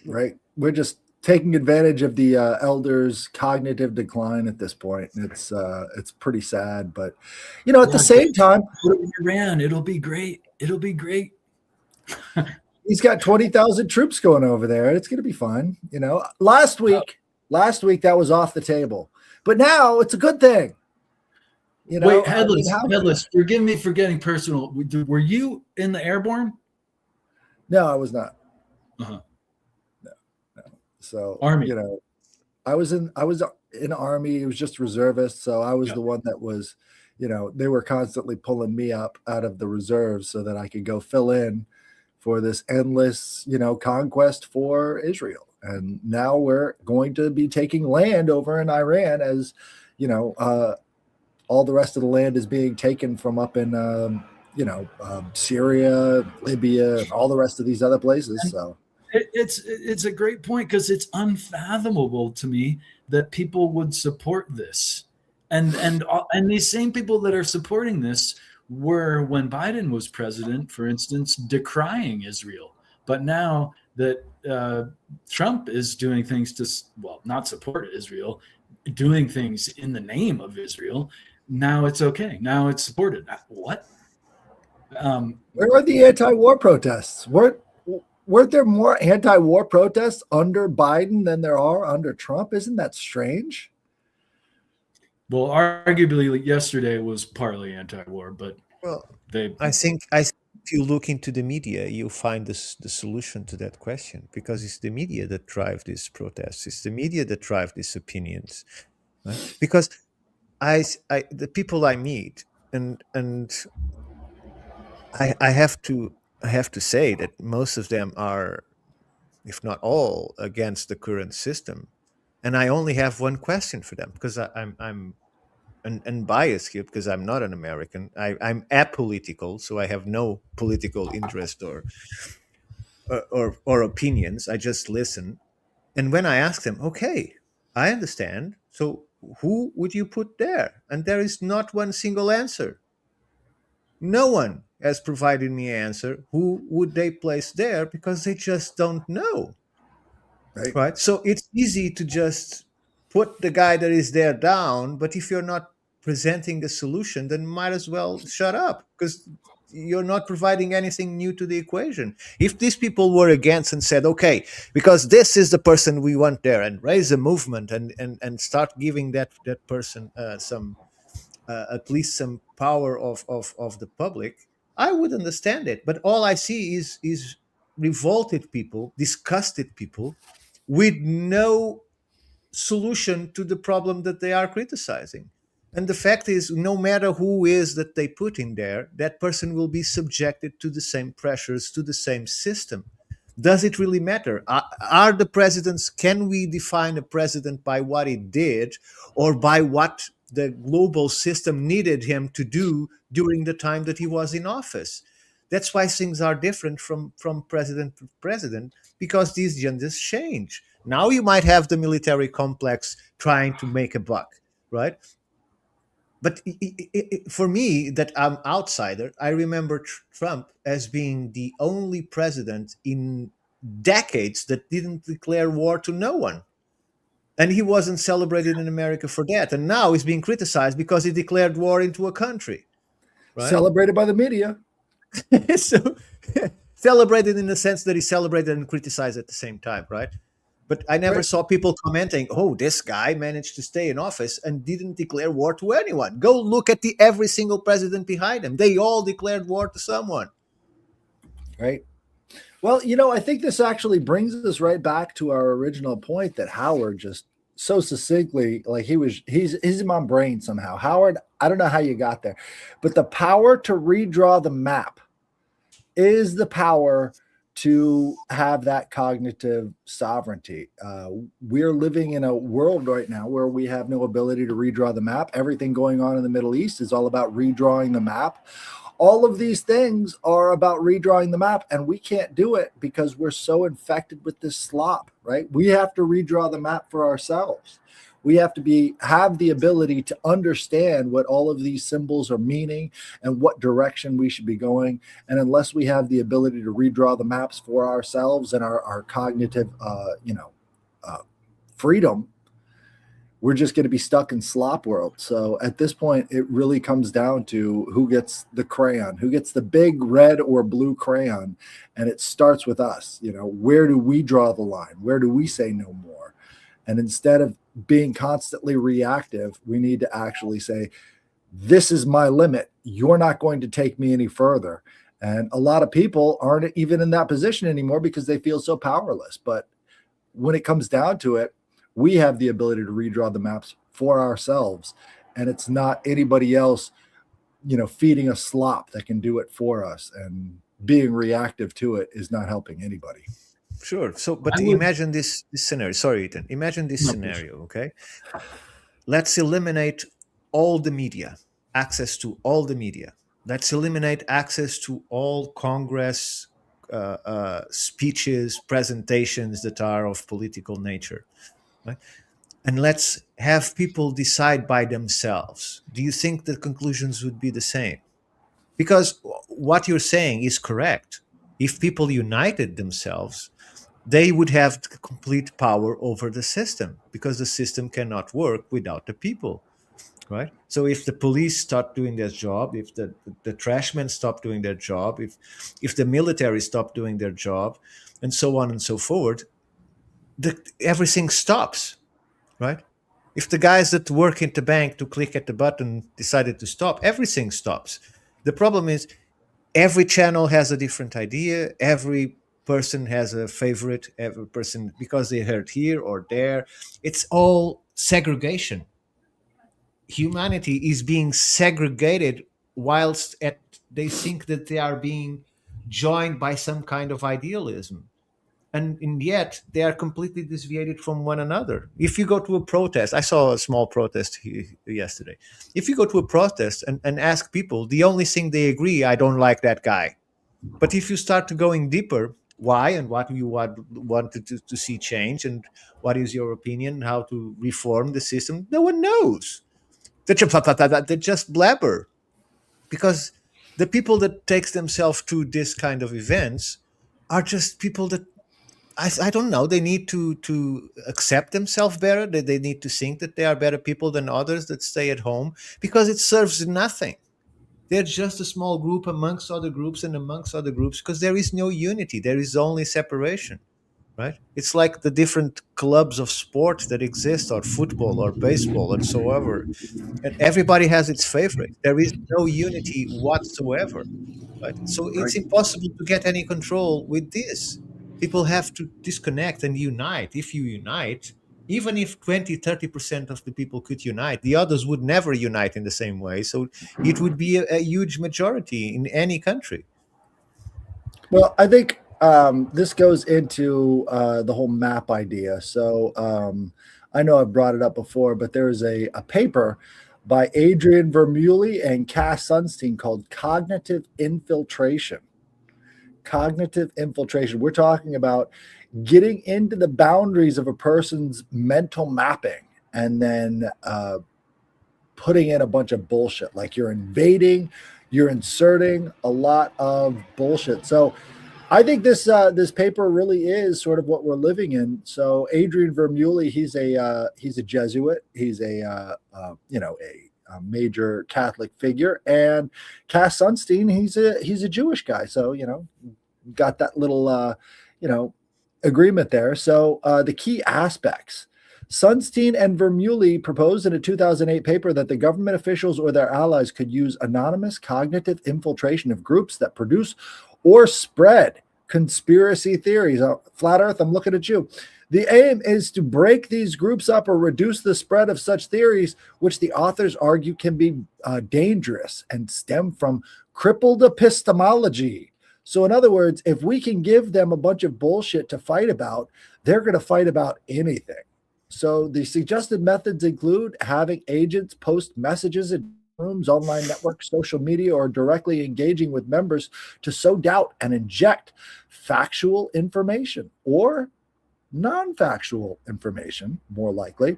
Right. We're just taking advantage of the elders' cognitive decline at this point. It's pretty sad, but at the same time, Iran, it'll be great. It'll be great. He's got 20,000 troops going over there. It's going to be fun. Last week that was off the table, but now it's a good thing. Wait, Headless, forgive me for getting personal. Were you in the airborne? No, I was not. Uh-huh. No. So Army. I was in Army. It was just reservist. So I was the one that was, they were constantly pulling me up out of the reserves so that I could go fill in for this endless, conquest for Israel. And now we're going to be taking land over in Iran as, all the rest of the land is being taken from up in, Syria, Libya, and all the rest of these other places. So it's a great point because it's unfathomable to me that people would support this, and these same people that are supporting this were when Biden was president, for instance, decrying Israel. But now that Trump is doing things to, well, not support Israel, doing things in the name of Israel, now it's okay. Now it's supported. What? Where are the anti-war protests? Weren't there more anti-war protests under Biden than there are under Trump? Isn't that strange? Well, arguably yesterday was partly anti-war, but Well, they I think if you look into the media, you find the solution to that question, because it's the media that drive these protests. It's the media that drive these opinions, right? Because the people I meet, and I have to say that most of them are, if not all, against the current system. And I only have one question for them, because I'm unbiased here, because I'm not an American. I'm apolitical, so I have no political interest or opinions. I just listen. And when I ask them, okay, I understand. So who would you put there? And there is not one single answer. No one has provided me an answer. Who would they place there? Because they just don't know. Right. Right. So it's easy to just put the guy that is there down, but if you're not presenting a solution, then might as well shut up, because you're not providing anything new to the equation. If these people were against and said, okay, because this is the person we want there, and raise a movement and start giving that person some at least some power of the public, I would understand it. But all I see is revolted people, disgusted people, with no solution to the problem that they are criticizing. And the fact is, no matter who is that they put in there, that person will be subjected to the same pressures, to the same system. Does it really matter? Are the presidents, can we define a president by what he did, or by what the global system needed him to do during the time that he was in office? That's why things are different from president to president, because these genders change. Now you might have the military complex trying to make a buck, right? But for me, that I'm outsider, I remember Trump as being the only president in decades that didn't declare war to no one. And he wasn't celebrated in America for that. And now he's being criticized because he declared war into a country, right? Celebrated by the media. So celebrated in the sense that he celebrated and criticized at the same time, right? But I never Right. saw people commenting, "Oh, this guy managed to stay in office and didn't declare war to anyone." Go look at every single president behind him; they all declared war to someone. Right. Well, I think this actually brings us right back to our original point that Howard just so succinctly, like he's in my brain somehow. Howard, I don't know how you got there, but the power to redraw the map is the power to have that cognitive sovereignty. We're living in a world right now where we have no ability to redraw the map. Everything going on in the Middle East is all about redrawing the map. All of these things are about redrawing the map, and we can't do it because we're so infected with this slop, right? We have to redraw the map for ourselves. We have to have the ability to understand what all of these symbols are meaning and what direction we should be going. And unless we have the ability to redraw the maps for ourselves and our cognitive, freedom, we're just going to be stuck in slop world. So at this point, it really comes down to who gets the crayon, who gets the big red or blue crayon. And it starts with us. Where do we draw the line? Where do we say no more? And instead of being constantly reactive, we need to actually say, this is my limit. You're not going to take me any further. And a lot of people aren't even in that position anymore because they feel so powerless. But when it comes down to it, we have the ability to redraw the maps for ourselves. And it's not anybody else, feeding us slop that can do it for us. And being reactive to it is not helping anybody. Sure. So, but imagine this scenario. Sorry, Ethan. Imagine this scenario, okay? Let's eliminate all the media, access to all the media. Let's eliminate access to all Congress speeches, presentations that are of political nature, right? And let's have people decide by themselves. Do you think the conclusions would be the same? Because what you're saying is correct. If people united themselves, they would have complete power over the system, because the system cannot work without the people, right? So if the police start doing their job, if the trashmen stop doing their job, if the military stop doing their job, and so on and so forth, everything stops, right? If the guys that work in the bank to click at the button decided to stop, everything stops. The problem is every channel has a different idea. Every person has a favorite. Every person, because they heard here or there. It's all segregation. Humanity is being segregated, whilst they think that they are being joined by some kind of idealism, and yet they are completely disviated from one another. If you go to a protest, I saw a small protest yesterday. If you go to a protest and ask people, the only thing they agree, I don't like that guy. But if you start to going deeper, why and what you want to see change, and what is your opinion, how to reform the system, no one knows. They just blabber, because the people that takes themselves to this kind of events are just people that I don't know. They need to accept themselves better. They need to think that they are better people than others that stay at home, because it serves nothing. They're just a small group amongst other groups and amongst other groups, because there is no unity. There is only separation, right? It's like the different clubs of sport that exist, or football or baseball or so ever. And everybody has its favorite. There is no unity whatsoever, right? So Right. it's impossible to get any control with this. People have to disconnect and unite. If you unite, even if 20-30% of the people could unite, the others would never unite in the same way. So it would be a huge majority in any country. Well, I think this goes into the whole map idea. So I know I've brought it up before, but there's a paper by Adrian Vermeulen and Cass Sunstein called Cognitive Infiltration. Cognitive infiltration. We're talking about getting into the boundaries of a person's mental mapping and then putting in a bunch of bullshit. Like you're invading, you're inserting a lot of bullshit. So I think this paper really is sort of what we're living in. So Adrian Vermeulen, he's a Jesuit. He's a major Catholic figure, and Cass Sunstein, he's a Jewish guy. So got that little agreement there. So the key aspects. Sunstein and Vermeulen proposed in a 2008 paper that the government officials or their allies could use anonymous cognitive infiltration of groups that produce or spread conspiracy theories. Flat Earth, I'm looking at you. The aim is to break these groups up or reduce the spread of such theories, which the authors argue can be dangerous and stem from crippled epistemology. So, in other words, if we can give them a bunch of bullshit to fight about, they're going to fight about anything. So the suggested methods include having agents post messages in rooms, online networks, social media, or directly engaging with members to sow doubt and inject factual information or non-factual information, more likely.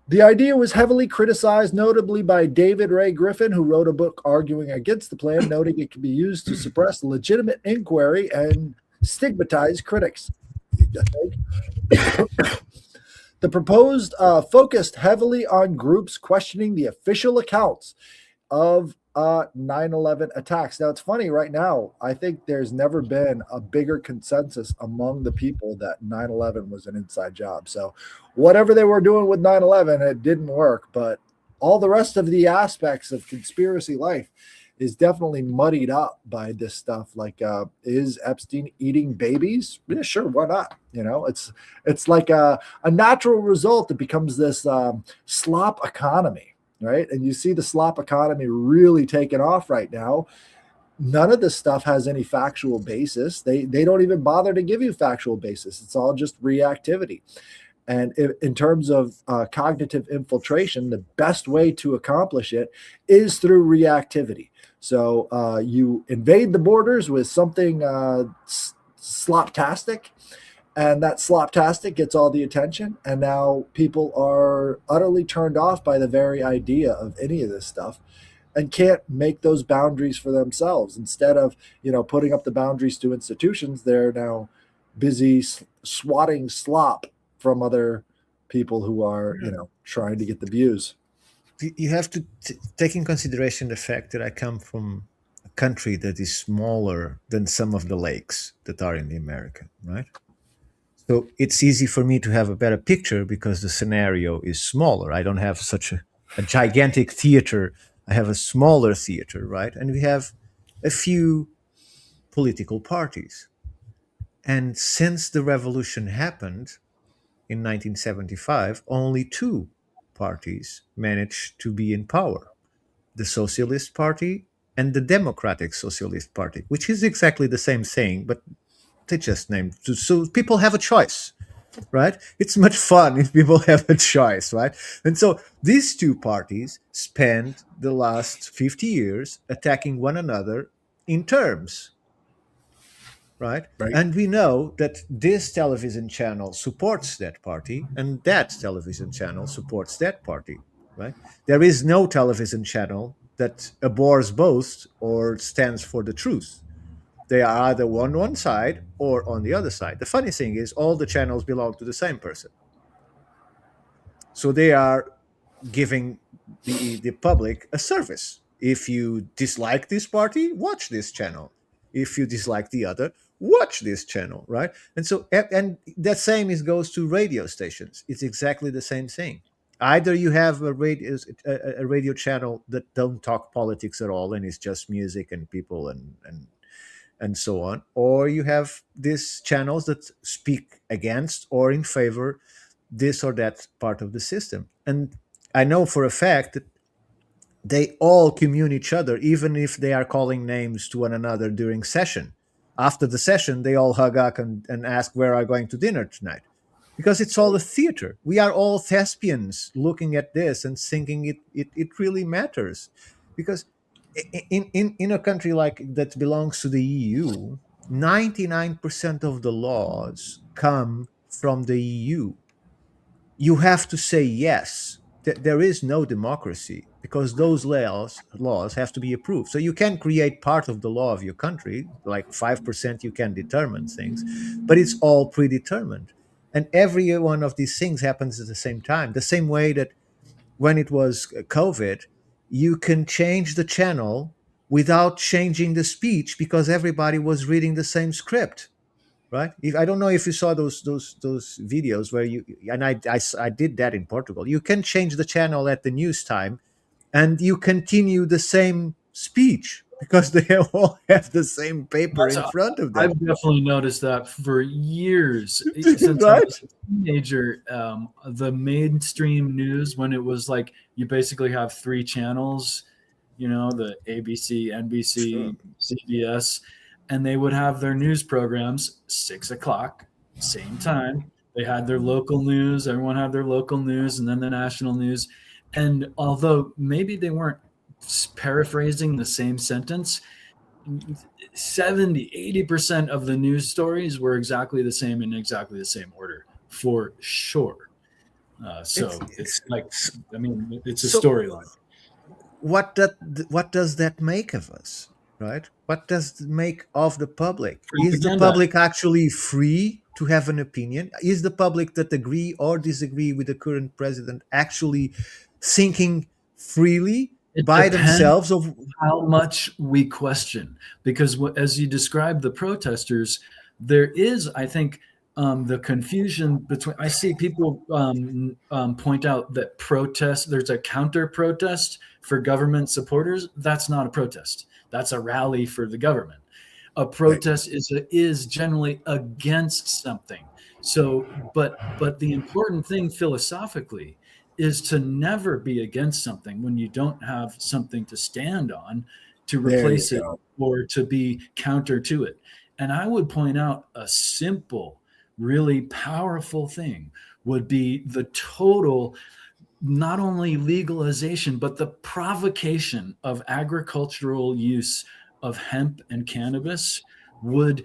The idea was heavily criticized, notably by David Ray Griffin, who wrote a book arguing against the plan, noting it could be used to suppress legitimate inquiry and stigmatize critics. The proposed focused heavily on groups questioning the official accounts of 9/11 attacks. Now, it's funny right now, I think there's never been a bigger consensus among the people that 9/11 was an inside job. So whatever they were doing with 9/11, it didn't work. But all the rest of the aspects of conspiracy life is definitely muddied up by this stuff. Like, is Epstein eating babies? Yeah, sure, why not? It's like a natural result. It becomes this slop economy, right? And you see the slop economy really taking off right now. None of this stuff has any factual basis. They don't even bother to give you factual basis. It's all just reactivity. And in terms of cognitive infiltration, the best way to accomplish it is through reactivity. So you invade the borders with something sloptastic, and that sloptastic gets all the attention. And now people are utterly turned off by the very idea of any of this stuff. and can't make those boundaries for themselves. Instead of, putting up the boundaries to institutions, they're now busy swatting slop from other people who are, trying to get the views. You have to take in consideration the fact that I come from a country that is smaller than some of the lakes that are in the America, right? So it's easy for me to have a better picture because the scenario is smaller. I don't have such a gigantic theater. I have a smaller theater, right? And we have a few political parties. And since the revolution happened in 1975, only two parties managed to be in power: the Socialist Party and the Democratic Socialist Party, which is exactly the same thing, but they just named. So people have a choice, right? It's much fun if people have a choice, right? And so these two parties spent the last 50 years attacking one another in terms, right? Right. And we know that this television channel supports that party and that television channel supports that party, right? There is no television channel that abhors both or stands for the truth. They are either on one side or on the other side. The funny thing is, all the channels belong to the same person. So they are giving the public a service. If you dislike this party, watch this channel. If you dislike the other, watch this channel, right? And so, and that same goes to radio stations. It's exactly the same thing. Either you have a radio channel that don't talk politics at all and it's just music and people and so on, or you have these channels that speak against or in favor this or that part of the system. And I know for a fact that they all commune each other, even if they are calling names to one another during session. After the session, they all hug up and ask where are going to dinner tonight, because it's all a theater. We are all thespians looking at this and thinking it really matters, because in a country like that belongs to the EU, 99% of the laws come from the EU. You have to say yes. There is no democracy because those laws have to be approved. So you can create part of the law of your country, like 5% you can determine things, but it's all predetermined. And every one of these things happens at the same time. The same way that when it was COVID, you can change the channel without changing the speech because everybody was reading the same script, right? I don't know if you saw those videos where you and I did that in Portugal. You can change the channel at the news time, and you continue the same speech because they all have the same paper in front of them. I've definitely noticed that for years since I Right? was a teenager. The mainstream news, when it was like you basically have three channels, the ABC, NBC, CBS, and they would have their news programs 6 o'clock, same time. They had their local news. Everyone had their local news, and then the national news. And although maybe they weren't paraphrasing the same sentence, 70-80% of the news stories were exactly the same in exactly the same order, for sure. So it's like, I mean, it's a storyline. What does that make of us, right? What does it make of the public? Is the public actually free to have an opinion? Is the public that agree or disagree with the current president actually thinking freely by themselves of how much we question? Because as you described the protesters, there is, I think, the confusion between, I see people point out that there's a counter protest for government supporters. That's not a protest. That's a rally for the government. A protest is generally against something. So, but the important thing philosophically is to never be against something when you don't have something to stand on to replace it or to be counter to it. And I would point out a simple, really powerful thing would be the total, not only legalization, but the provocation of agricultural use of hemp and cannabis would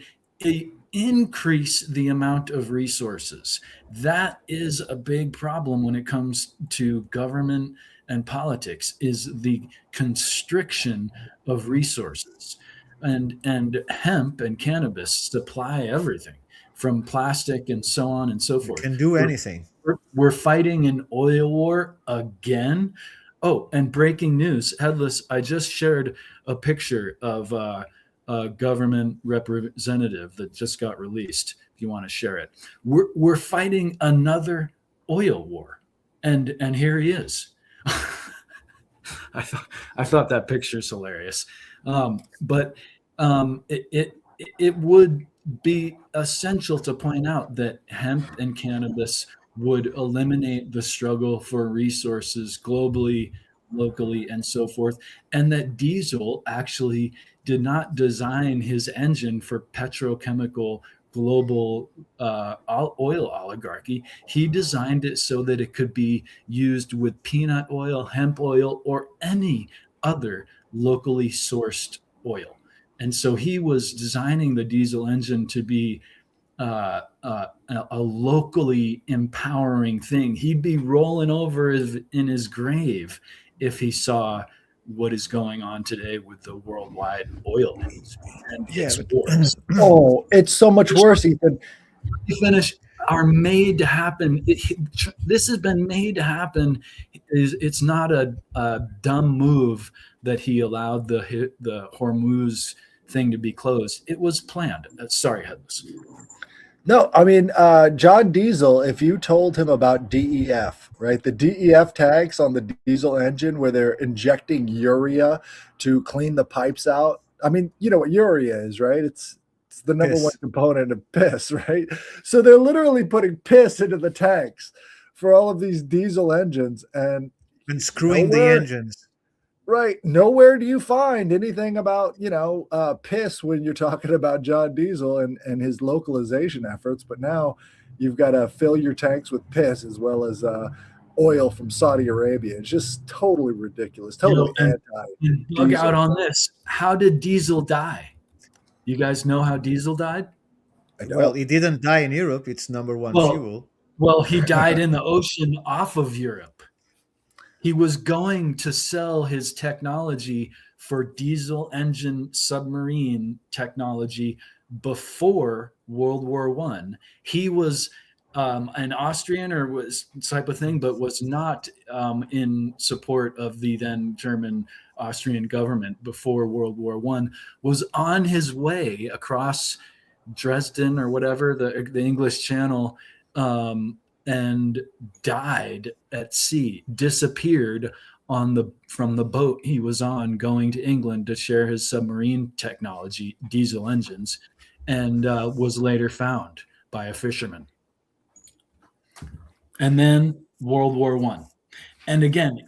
increase the amount of resources. That is a big problem when it comes to government and politics is the constriction of resources. And hemp and cannabis supply everything from plastic and so on and so You forth. can do anything. We're fighting an oil war again. Oh, and breaking news, Headless, I just shared a picture of a government representative that just got released. If you want to share it, we're fighting another oil war, and here he is. I thought that picture's hilarious, but it would be essential to point out that hemp and cannabis would eliminate the struggle for resources globally, locally, and so forth, and that Diesel actually did not design his engine for petrochemical global oil oligarchy. He designed it so that it could be used with peanut oil, hemp oil, or any other locally sourced oil. And so he was designing the diesel engine to be a locally empowering thing. He'd be rolling over in his grave if he saw what is going on today with the worldwide oil industry and its wars. Oh, it's so much worse, Ethan. Finish are made to happen. This has been made to happen. It's not a dumb move that he allowed the Hormuz thing to be closed. It was planned. Sorry, Headless. No, I mean, John Diesel, if you told him about DEF, right? The DEF tanks on the diesel engine where they're injecting urea to clean the pipes out. I mean, you know what urea is, right? It's the number one component of piss, right? So they're literally putting piss into the tanks for all of these diesel engines and screwing the engines. Right. Nowhere do you find anything about, piss when you're talking about John Diesel and his localization efforts. But now you've got to fill your tanks with piss as well as oil from Saudi Arabia. It's just totally ridiculous. Totally and bug out on this. How did Diesel die? You guys know how Diesel died? Well, he didn't die in Europe. It's number one fuel. Well, he died in the ocean off of Europe. He was going to sell his technology for diesel engine submarine technology before World War I. He was an Austrian or was type of thing, but was not in support of the then German Austrian government before World War I, was on his way across Dresden or whatever, the English Channel, and died at sea, disappeared from the boat he was on going to England to share his submarine technology, diesel engines, and was later found by a fisherman. And then World War I. And again,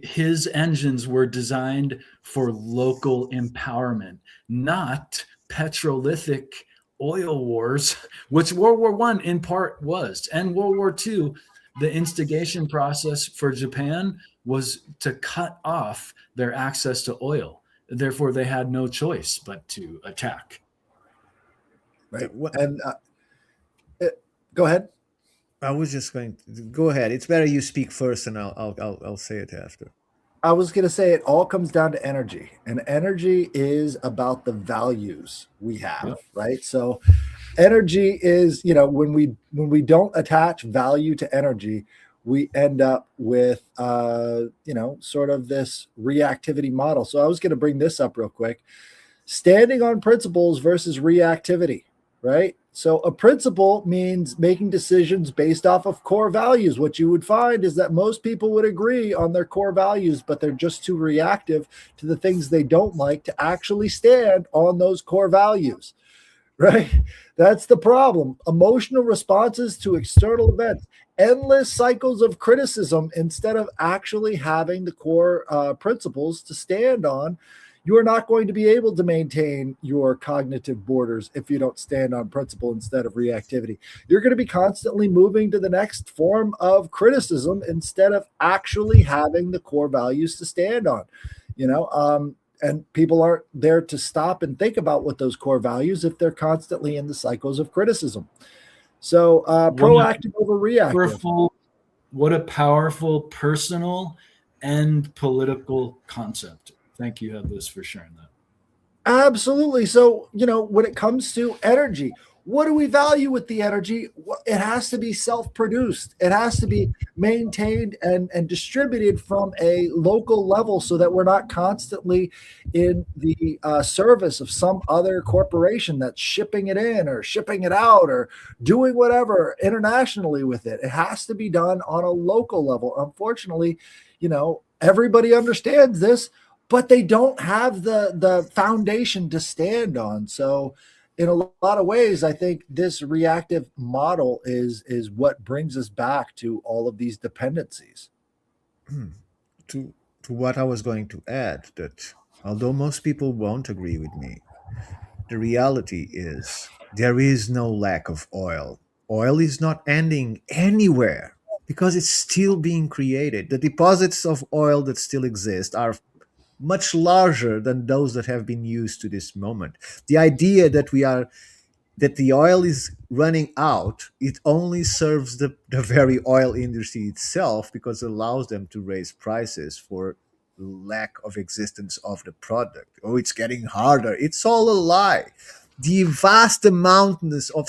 his engines were designed for local empowerment, not petrolithic oil wars, which World War I in part was. And World War II, the instigation process for Japan was to cut off their access to oil. Therefore, they had no choice but to attack. Right. And go ahead. I was just going to go ahead. It's better you speak first, and I'll say it after. I was going to say it all comes down to energy, and energy is about the values we have, right? So energy is, when we don't attach value to energy, we end up with, sort of this reactivity model. So I was going to bring this up real quick. Standing on principles versus reactivity, right? So a principle means making decisions based off of core values. What you would find is that most people would agree on their core values, but they're just too reactive to the things they don't like to actually stand on those core values, right? That's the problem. Emotional responses to external events, endless cycles of criticism instead of actually having the core principles to stand on. You are not going to be able to maintain your cognitive borders if you don't stand on principle instead of reactivity. You're going to be constantly moving to the next form of criticism instead of actually having the core values to stand on, and people aren't there to stop and think about what those core values if they're constantly in the cycles of criticism. So proactive over reactive. What a powerful personal and political concept. Thank you, Headless, for sharing that. Absolutely. So, when it comes to energy, what do we value with the energy? It has to be self-produced. It has to be maintained and distributed from a local level so that we're not constantly in the service of some other corporation that's shipping it in or shipping it out or doing whatever internationally with it. It has to be done on a local level. Unfortunately, everybody understands this, but they don't have the foundation to stand on. So in a lot of ways, I think this reactive model is what brings us back to all of these dependencies. to to what I was going to add, that although most people won't agree with me, the reality is there is no lack of oil. Oil is not ending anywhere because it's still being created. The deposits of oil that still exist are much larger than those that have been used to this moment. The idea that the oil is running out, it only serves the very oil industry itself, because it allows them to raise prices for lack of existence of the product. Oh, it's getting harder. It's all a lie. The vast amounts of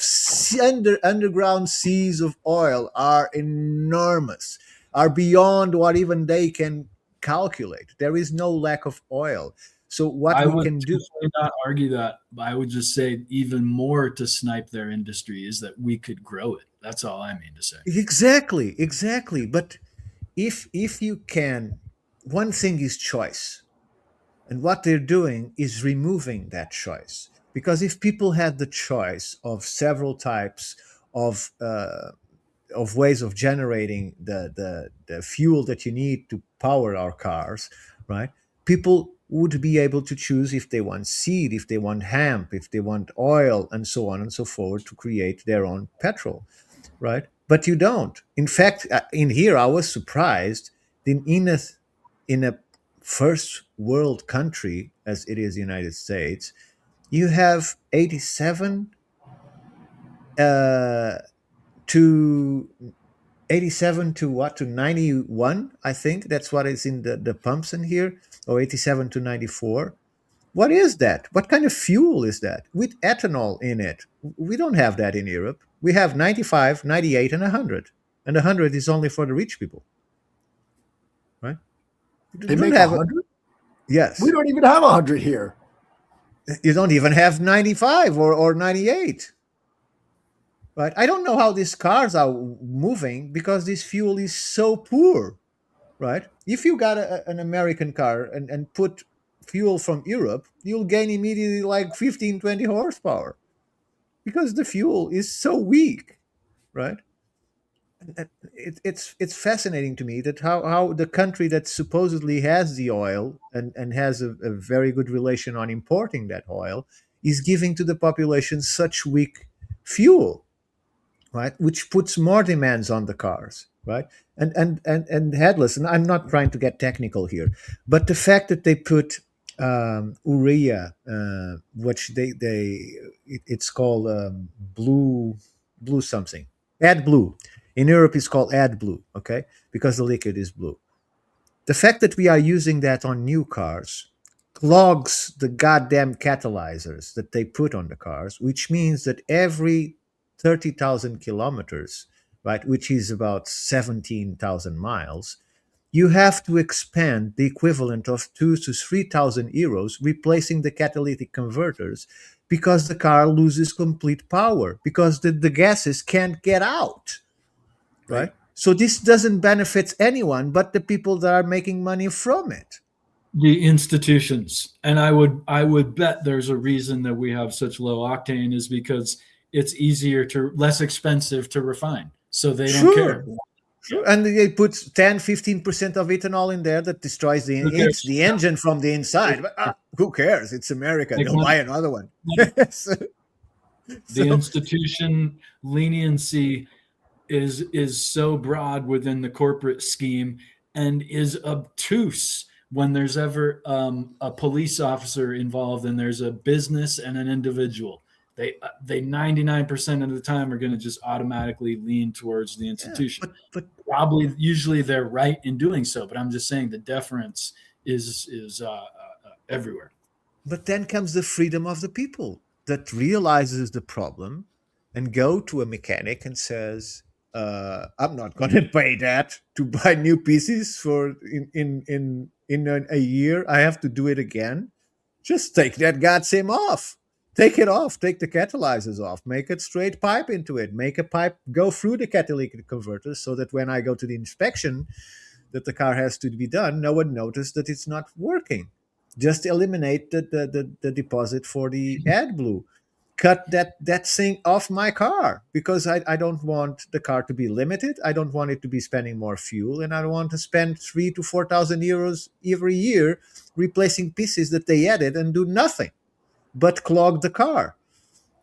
underground seas of oil are enormous, are beyond what even they can calculate. There is no lack of oil. So what I we would can do. definitely not argue that. I would just say even more to snipe their industry is that we could grow it. That's all I mean to say. Exactly. But if you can, one thing is choice, and what they're doing is removing that choice. Because if people had the choice of several types of ways of generating the fuel that you need to power our cars, right? People would be able to choose if they want seed, if they want hemp, if they want oil, and so on and so forth, to create their own petrol, right? But you don't. In fact, in here, I was surprised that in a first world country as it is the United States, you have 87 to 87 to what, to 91, I think that's what is in the pumps in here, or 87 to 94. What is that? What kind of fuel is that with ethanol in it? We don't have that in Europe. We have 95, 98, and 100, and 100 is only for the rich people, right? They You don't make have 100. We yes, don't even have 100 here. you don't even have 95 or 98, right? I don't know how these cars are moving because this fuel is so poor, right? If you got an American car and put fuel from Europe, you'll gain immediately like 15, 20 horsepower because the fuel is so weak, right? It's fascinating to me that how the country that supposedly has the oil and has a very good relation on importing that oil is giving to the population such weak fuel, right? Which puts more demands on the cars, right? And headless. And I'm not trying to get technical here, but the fact that they put urea, which it's called blue something, AdBlue. In Europe, it's called AdBlue, okay, because the liquid is blue. The fact that we are using that on new cars clogs the goddamn catalyzers that they put on the cars, which means that every 30,000 kilometers, right, which is about 17,000 miles, you have to expend the equivalent of 2 to 3,000 euros replacing the catalytic converters, because the car loses complete power because the gases can't get out, right? So this doesn't benefit anyone but the people that are making money from it. The institutions, and I would bet there's a reason that we have such low octane is because it's less expensive to refine, so they don't care. Sure. And they put 10-15% of ethanol in there that destroys Who it's cares? the engine from the inside. But who cares? It's America. Make They'll money. buy another one. so, The so- institution leniency is so broad within the corporate scheme and is obtuse when there's ever a police officer involved and there's a business and an individual. they 99% of the time are going to just automatically lean towards the institution. But Probably, usually they're right in doing so, but I'm just saying the deference is everywhere. But then comes the freedom of the people that realizes the problem and go to a mechanic and says, I'm not going to pay that to buy new pieces for in a year. I have to do it again. Just take that goddamn off. Take it off. Take the catalyzers off. Make a straight pipe into it. Make a pipe go through the catalytic converter so that when I go to the inspection that the car has to be done, no one noticed that it's not working. Just eliminate the deposit for the AdBlue. Cut that thing off my car because I don't want the car to be limited. I don't want it to be spending more fuel, and I don't want to spend 3,000 to 4,000 euros every year replacing pieces that they added and do nothing but clog the car,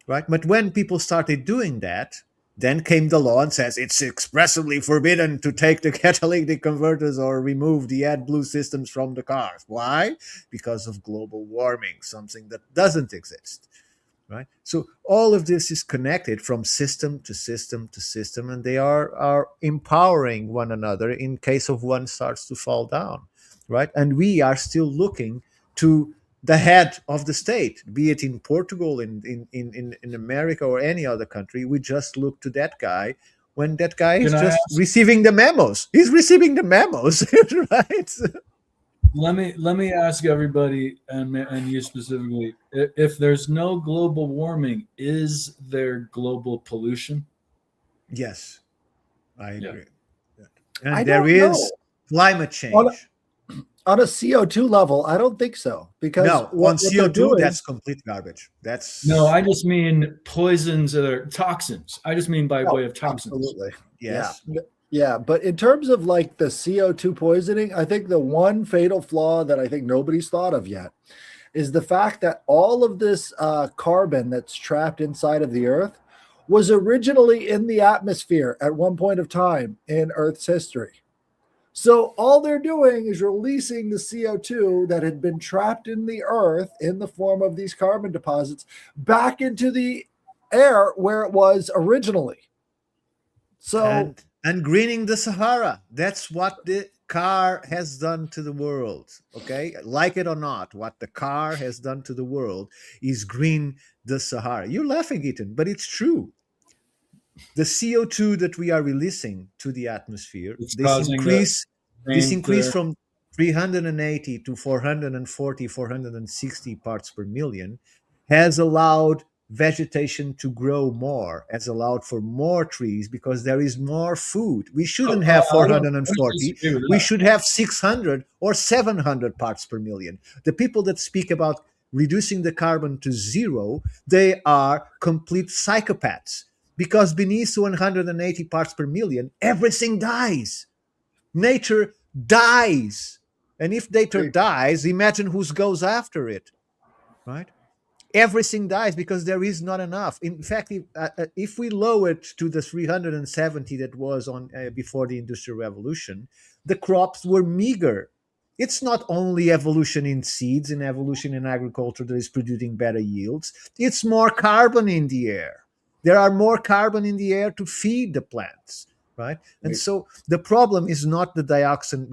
right? But when people started doing that, then came the law and says it's expressly forbidden to take the catalytic converters or remove the AdBlue systems from the cars. Why? Because of global warming, something that doesn't exist, right? So all of this is connected from system to system to system, and they are empowering one another in case of one starts to fall down, right? And we are still looking to the head of the state, be it in Portugal, in America, or any other country. We just look to that guy when that guy is just receiving the memos. He's receiving the memos, right? Let me ask everybody, and you specifically, if there's no global warming, is there global pollution? Yes, I agree. Yeah. And there is climate change. On a CO2 level, I don't think so. Because no, on CO2, that's complete garbage. No, I just mean poisons or toxins. I just mean by way of toxins. Absolutely. Yes. Yeah, but in terms of like the CO2 poisoning, I think the one fatal flaw that I think nobody's thought of yet is the fact that all of this carbon that's trapped inside of the Earth was originally in the atmosphere at one point of time in Earth's history. So all they're doing is releasing the CO2 that had been trapped in the Earth in the form of these carbon deposits back into the air where it was originally. So and greening the Sahara. That's what the car has done to the world. Okay, like it or not, what the car has done to the world is green the Sahara. You're laughing, Ethan, but it's true. The CO2 that we are releasing to the atmosphere, this increase from 380 to 440, 460 parts per million has allowed vegetation to grow more, has allowed for more trees because there is more food. We shouldn't have 440. We should have 600 or 700 parts per million. The people that speak about reducing the carbon to zero, they are complete psychopaths. Because beneath 180 parts per million, everything dies. Nature dies. And if nature dies, imagine who goes after it, right? Everything dies because there is not enough. In fact, if we lower it to the 370 that was on before the Industrial Revolution, the crops were meager. It's not only evolution in seeds and evolution in agriculture that is producing better yields. It's more carbon in the air. There are more carbon in the air to feed the plants, right? And so the problem is not the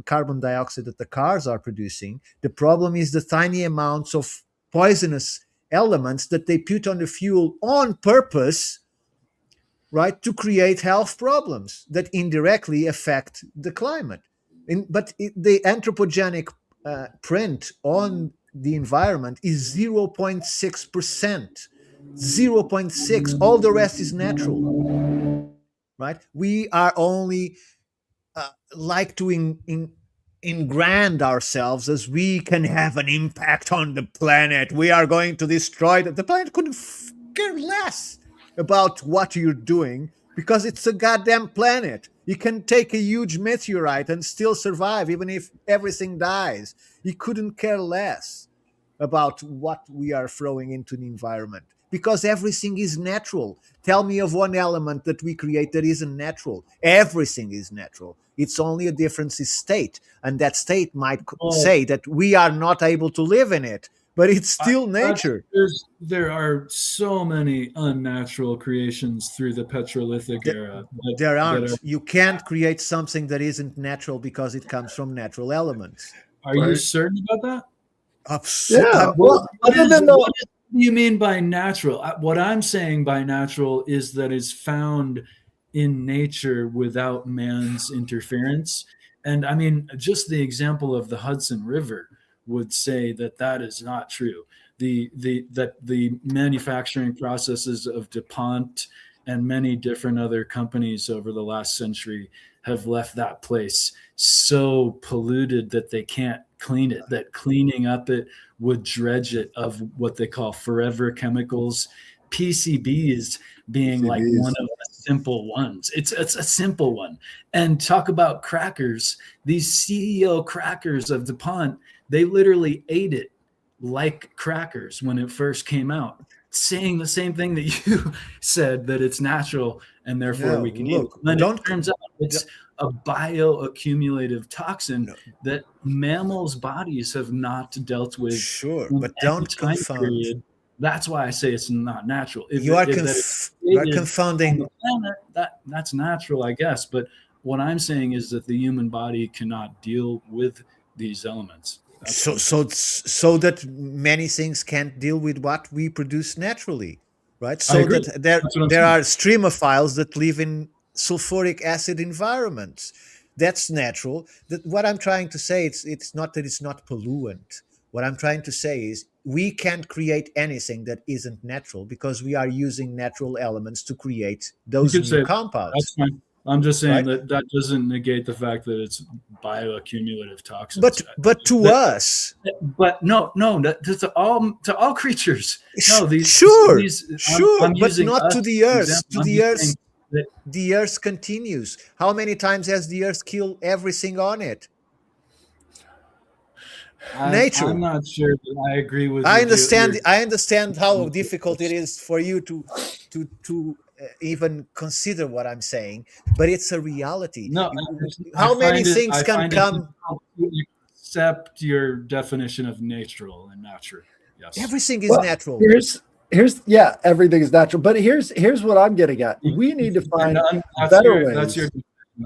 carbon dioxide that the cars are producing. The problem is the tiny amounts of poisonous elements that they put on the fuel on purpose, right, to create health problems that indirectly affect the climate. The anthropogenic print on the environment is 0.6%. 0.6. All the rest is natural, right? We are only like to engrand ourselves as we can have an impact on the planet. We are going to destroy the planet. Couldn't care less about what you're doing because it's a goddamn planet. You can take a huge meteorite and still survive even if everything dies. You couldn't care less about what we are throwing into the environment because everything is natural. Tell me of one element that we create that isn't natural. Everything is natural. It's only a difference in state. And that state might say that we are not able to live in it. but it's still nature. There are so many unnatural creations through the Petrolithic Th- era There that aren't. You can't create something that isn't natural because it comes from natural elements. are you Right. certain about that? Yeah. I'm, Well, other than What the do you mean by natural? What I'm saying by natural is that it's found in nature without man's interference. And I mean, just the example of the Hudson River would say that that is not true. The manufacturing processes of DuPont and many different other companies over the last century have left that place so polluted that they can't clean it, that cleaning up it would dredge it of what they call forever chemicals, PCBs being like PCBs. one of the simple ones. It's a simple one. And talk about crackers. These CEO crackers of DuPont, they literally ate it like crackers when it first came out, saying the same thing that you said, that it's natural and therefore no, we can eat it. look, And don't. it turns out it's a bioaccumulative toxin No, that mammals' bodies have not dealt with sure, in but any don't time confound. period. That's why I say it's not natural. If, You are if that is you are created on confounding. the planet, that's natural, I guess. But what I'm saying is that the human body cannot deal with these elements. That's So what I'm saying. so that many things can't deal with what we produce naturally, right? I So agree. that That's what I'm there saying. are streamophiles that live in sulfuric acid environments. That's natural. That what I'm trying to say, it's not that it's not pollutant. What I'm trying to say is we can't create anything that isn't natural because we are using natural elements to create You those could new say compounds, that's fine. I'm just saying right? that that doesn't negate the fact that it's bioaccumulative toxins. But to That, us, but no, that's to all creatures. No, sure, these. sure, I'm but using not us to as the an earth. example. To I'm the just earth, saying that the earth continues. How many times has the earth killed everything on it? I'm Nature. not sure that I agree with your. I understand how difficult it is for you to even consider what I'm saying, but it's a reality. No, How many things I can find it come? difficult to accept your definition of natural and nature. Yes. Everything is well, natural. here's yeah, everything is natural. But here's what I'm getting at. We need to find better That's your ways.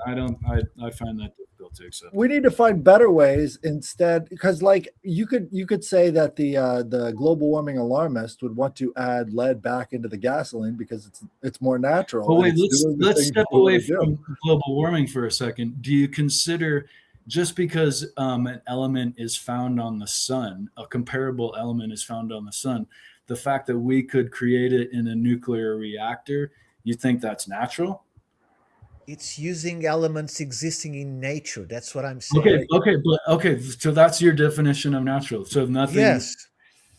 I find that difficult to accept. We need to find better ways instead, because like you could say that the global warming alarmist would want to add lead back into the gasoline because it's more natural. But and wait, it's doing the let's things step we away want to do. from global warming for a second. Do you consider just because an element is found on the sun, a comparable element is found on the sun, the fact that we could create it in a nuclear reactor, you think that's natural? It's using elements existing in nature. That's what I'm Okay, saying. okay. So that's your definition of natural. So Yes.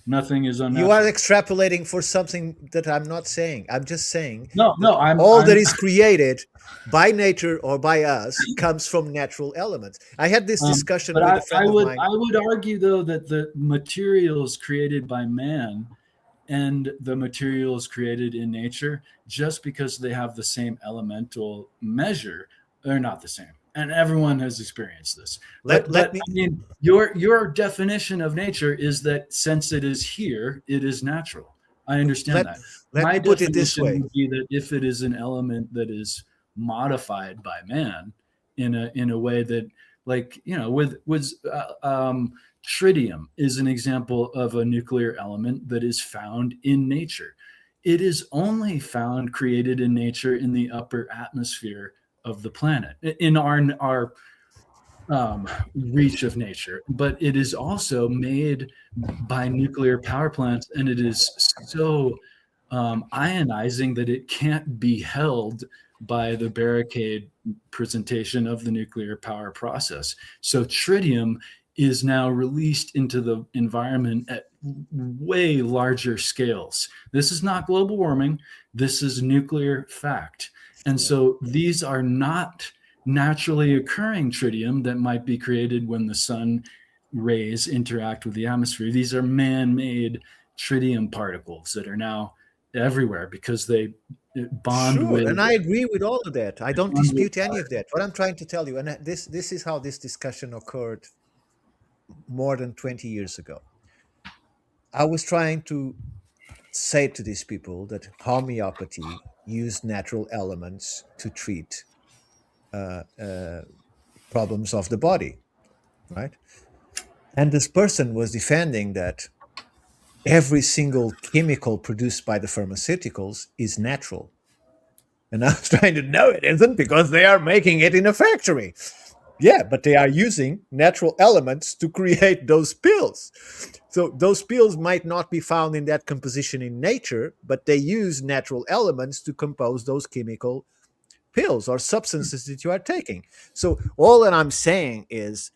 nothing is You are unnatural. extrapolating for something that I'm not saying. I'm just saying No, that I'm all that is created by nature or by us comes from natural elements. I had this discussion but with a friend of mine. I would argue though that the materials created by man and the materials created in nature, just because they have the same elemental measure, they're not the same. And everyone has experienced this. Let But me I mean, your definition of nature is that since it is here, it is natural. I understand let that. let My me put it this definition way. would be that if it is an element that is modified by man in a way that, like, with tritium is an example of a nuclear element that is found in nature. It is only found created in nature in the upper atmosphere of the planet, in our reach of nature, but it is also made by nuclear power plants, and it is so ionizing that it can't be held by the barricade presentation of the nuclear power process. So tritium is now released into the environment at way larger scales. This is not global warming. This is nuclear fact. And so these are not naturally occurring tritium that might be created when the sun rays interact with the atmosphere. These are man-made tritium particles that are now everywhere because they bond Sure, with. and I agree with all of that. I don't dispute any of that. What I'm trying to tell you, and this is how this discussion occurred more than 20 years ago. I was trying to say to these people that homeopathy used natural elements to treat problems of the body, right? And this person was defending that every single chemical produced by the pharmaceuticals is natural. And I was trying to know it isn't because they are making it in a factory. Yeah, but they are using natural elements to create those pills. So those pills might not be found in that composition in nature, but they use natural elements to compose those chemical pills or substances that you are taking. So all that I'm saying is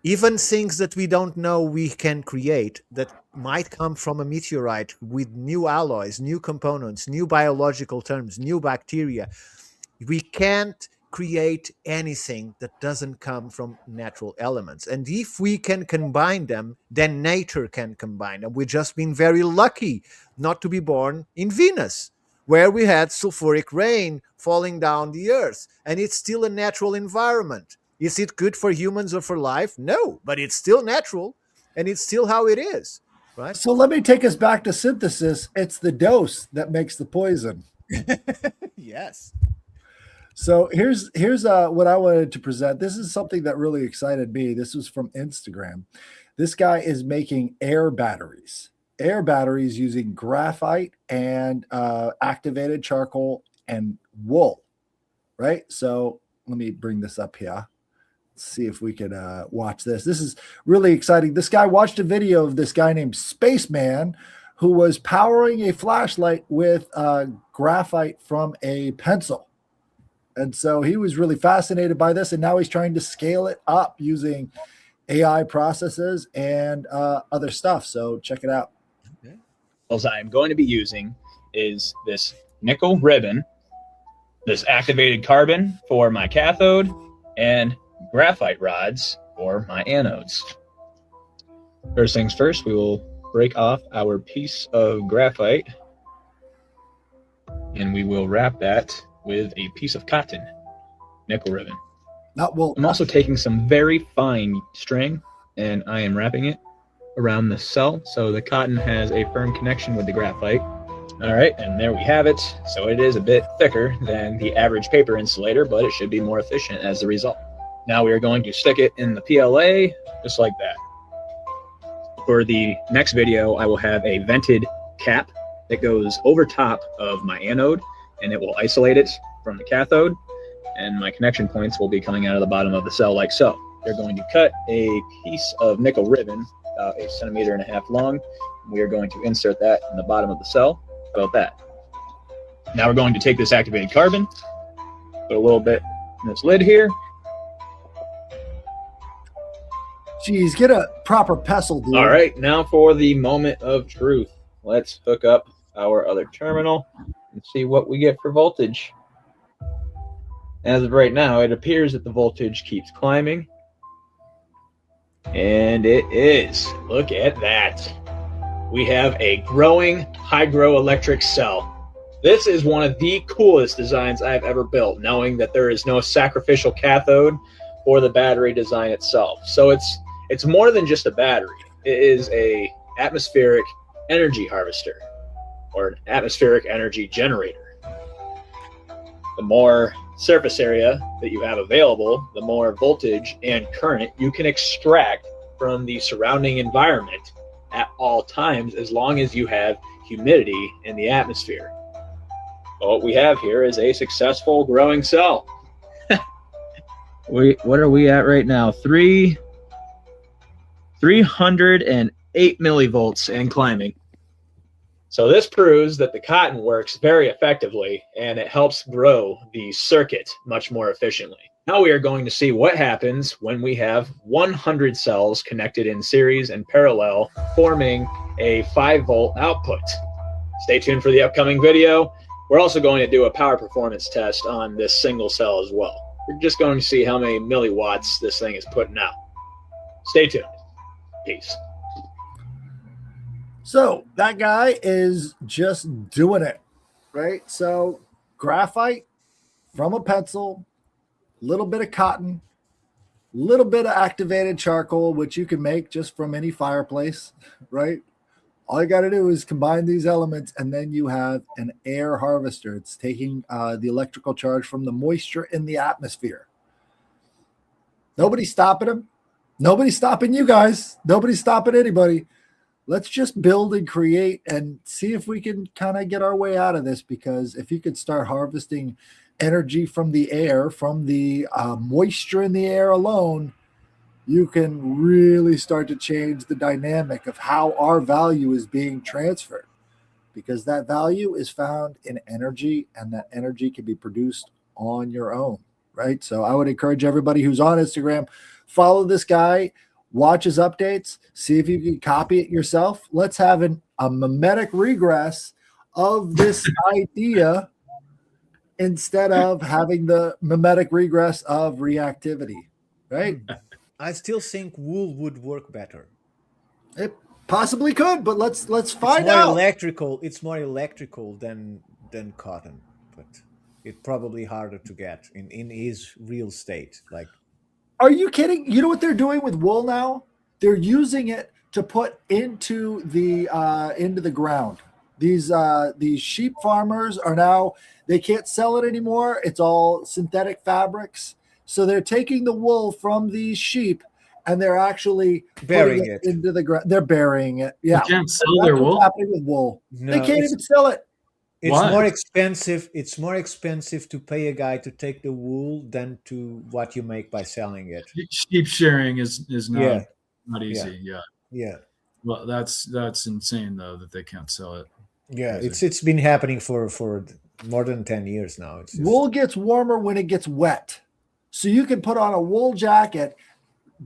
even things that we don't know we can create that might come from a meteorite with new alloys, new components, new biological terms, new bacteria, we can't create anything that doesn't come from natural elements. And if we can combine them, then nature can combine them. We've just been very lucky not to be born in Venus, where we had sulfuric rain falling down the earth, and it's still a natural environment. Is it good for humans or for life? No, but it's still natural, and it's still how it is, right? So let me take us back to synthesis. It's the dose that makes the poison. Yes. So here's what I wanted to present. This is something that really excited me. This was from Instagram. This guy is making air batteries using graphite and activated charcoal and wool, right? So let me bring this up here. Let's see if we could watch this. This is really exciting. This guy watched a video of this guy named Spaceman who was powering a flashlight with graphite from a pencil. And so he was really fascinated by this, and now he's trying to scale it up using AI processes and other stuff. So check it out. What I'm going to be using is this nickel ribbon, this activated carbon for my cathode, and graphite rods for my anodes. First things first, we will break off our piece of graphite, and we will wrap that with a piece of cotton nickel ribbon. Not wool. I'm also taking some very fine string, and I am wrapping it around the cell so the cotton has a firm connection with the graphite. All right, and there we have it. So it is a bit thicker than the average paper insulator, but it should be more efficient as a result. Now we are going to stick it in the PLA just like that. For the next video, I will have a vented cap that goes over top of my anode, and it will isolate it from the cathode, and my connection points will be coming out of the bottom of the cell like so. They're going to cut a piece of nickel ribbon about 1.5 centimeters long. We are going to insert that in the bottom of the cell, about that. Now we're going to take this activated carbon, put a little bit in this lid here. Geez, get a proper pestle, dude. All right, now for the moment of truth. Let's hook up our other terminal and see what we get for voltage. As of right now, it appears that the voltage keeps climbing. And it is. Look at that. We have a growing hydroelectric cell. This is one of the coolest designs I've ever built, knowing that there is no sacrificial cathode for the battery design itself. So it's more than just a battery. It is a atmospheric energy harvester, or an atmospheric energy generator. The more surface area that you have available, the more voltage and current you can extract from the surrounding environment at all times, as long as you have humidity in the atmosphere. Well, what we have here is a successful growing cell. What are we at right now? 308 millivolts and climbing. So this proves that the cotton works very effectively, and it helps grow the circuit much more efficiently. Now we are going to see what happens when we have 100 cells connected in series and parallel, forming a 5-volt output. Stay tuned for the upcoming video. We're also going to do a power performance test on this single cell as well. We're just going to see how many milliwatts this thing is putting out. Stay tuned. Peace. So that guy is just doing it, right? So graphite from a pencil, little bit of cotton, little bit of activated charcoal, which you can make just from any fireplace, right? All you got to do is combine these elements, and then you have an air harvester. It's taking the electrical charge from the moisture in the atmosphere. Nobody's stopping them. Nobody's stopping you guys. Nobody's stopping anybody. Let's just build and create and see if we can kind of get our way out of this, because if you could start harvesting energy from the air, from the moisture in the air alone, you can really start to change the dynamic of how our value is being transferred, because that value is found in energy, and that energy can be produced on your own, right? So I would encourage everybody who's on Instagram, follow this guy, watch his updates, see if you can copy it yourself. Let's have a mimetic regress of this idea instead of having the mimetic regress of reactivity, right? I still think wool would work better. It possibly could, but let's find It's more out. electrical. It's more electrical than cotton, but it's probably harder to get in his real state. Like, Are you kidding? You know what they're doing with wool now? They're using it to put into the ground. These sheep farmers are now, they can't sell it anymore. It's all synthetic fabrics. So they're taking the wool from these sheep and they're actually burying putting it into the ground. They're burying it. Yeah. You can't sell That's their what's wool. happening with wool. No, they can't it's- even sell it. It's Why? more expensive. It's more expensive to pay a guy to take the wool than to what you make by selling it. Sheep sharing is not Yeah. not easy. Yeah. Yeah, Well, that's insane though that they can't sell it. yeah. Crazy. It's been happening for more than 10 years now. It's just, Wool gets warmer when it gets wet. So you can put on a wool jacket,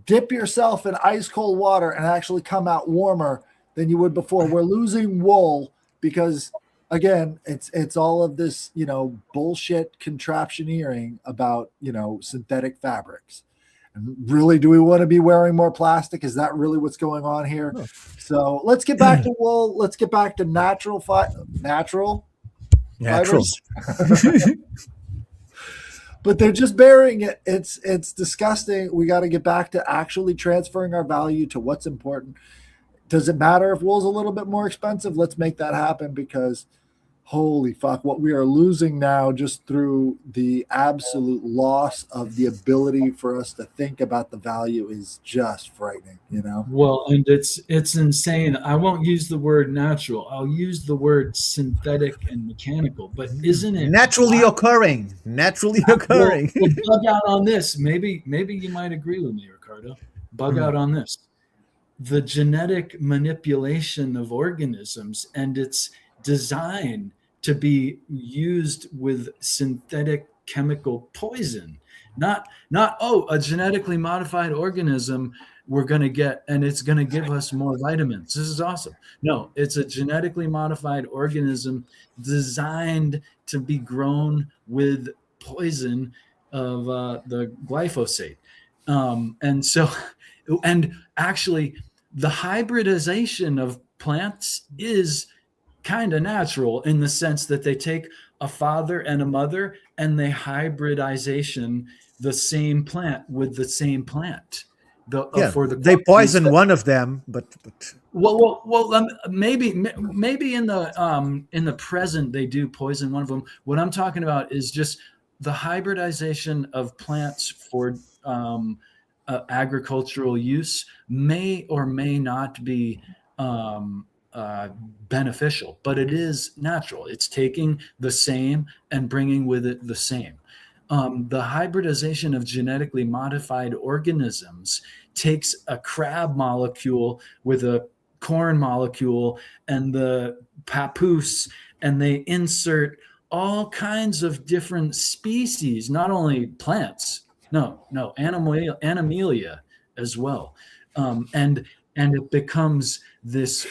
dip yourself in ice cold water, and actually come out warmer than you would before. We're losing wool because, again, it's all of this, bullshit contraptioneering about, synthetic fabrics. And really, do we want to be wearing more plastic? Is that really what's going on here? No. So let's get back to wool. Let's get back to natural natural. fibers. But they're just burying it. It's disgusting. We got to get back to actually transferring our value to what's important. Does it matter if wool's a little bit more expensive? Let's make that happen, because holy fuck, what we are losing now just through the absolute loss of the ability for us to think about the value is just frightening, Well, and it's insane. I won't use the word natural. I'll use the word synthetic and mechanical. But isn't it Naturally occurring. Well, bug out on this. Maybe you might agree with me, Ricardo. Bug out on this. The genetic manipulation of organisms and its design to be used with synthetic chemical poison. Not a genetically modified organism we're going to get and it's going to give us more vitamins. This is awesome. No, it's a genetically modified organism designed to be grown with poison of the glyphosate. And actually the hybridization of plants is kind of natural in the sense that they take a father and a mother and they hybridization the same plant with the same plant. They poison one of them, but maybe in the present they do poison one of them. What I'm talking about is just the hybridization of plants for agricultural use may or may not be beneficial, but it is natural. It's taking the same and bringing with it the same. The hybridization of genetically modified organisms takes a crab molecule with a corn molecule and the papoose, and they insert all kinds of different species, not only plants, animalia as well. And it becomes this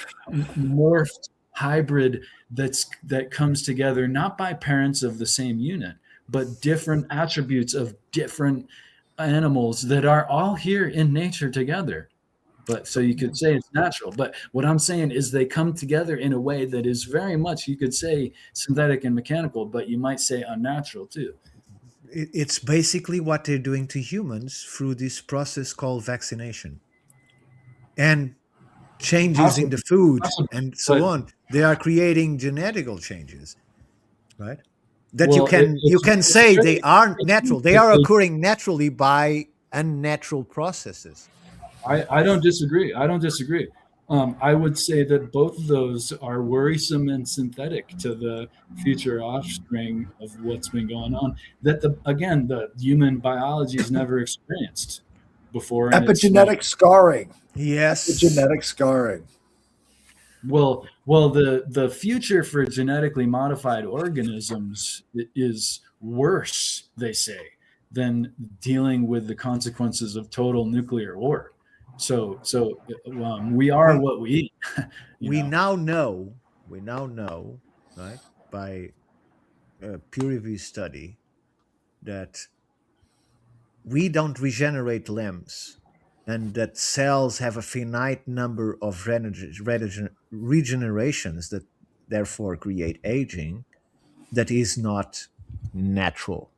morphed hybrid that comes together not by parents of the same unit, but different attributes of different animals that are all here in nature together. But so you could say it's natural. But what I'm saying is they come together in a way that is very much, you could say, synthetic and mechanical, but you might say unnatural too. It's basically what they're doing to humans through this process called vaccination and changes in the Possibly, food possibly. and so But on. They are creating genetical changes, right? That well, you can it's say they very aren't natural. They are because occurring naturally by unnatural processes. I don't disagree. I don't disagree. I would say that both of those are worrisome and synthetic to the future offspring of what's been going on. That the human biology has never experienced before, and it's not. Epigenetic scarring. Yes. Epigenetic scarring. Well, the future for genetically modified organisms is worse, they say, than dealing with the consequences of total nuclear war. So we are We what we eat. You we know, now know we now know, right, by a peer review study that we don't regenerate limbs and that cells have a finite number of regenerations that therefore create aging that is not natural.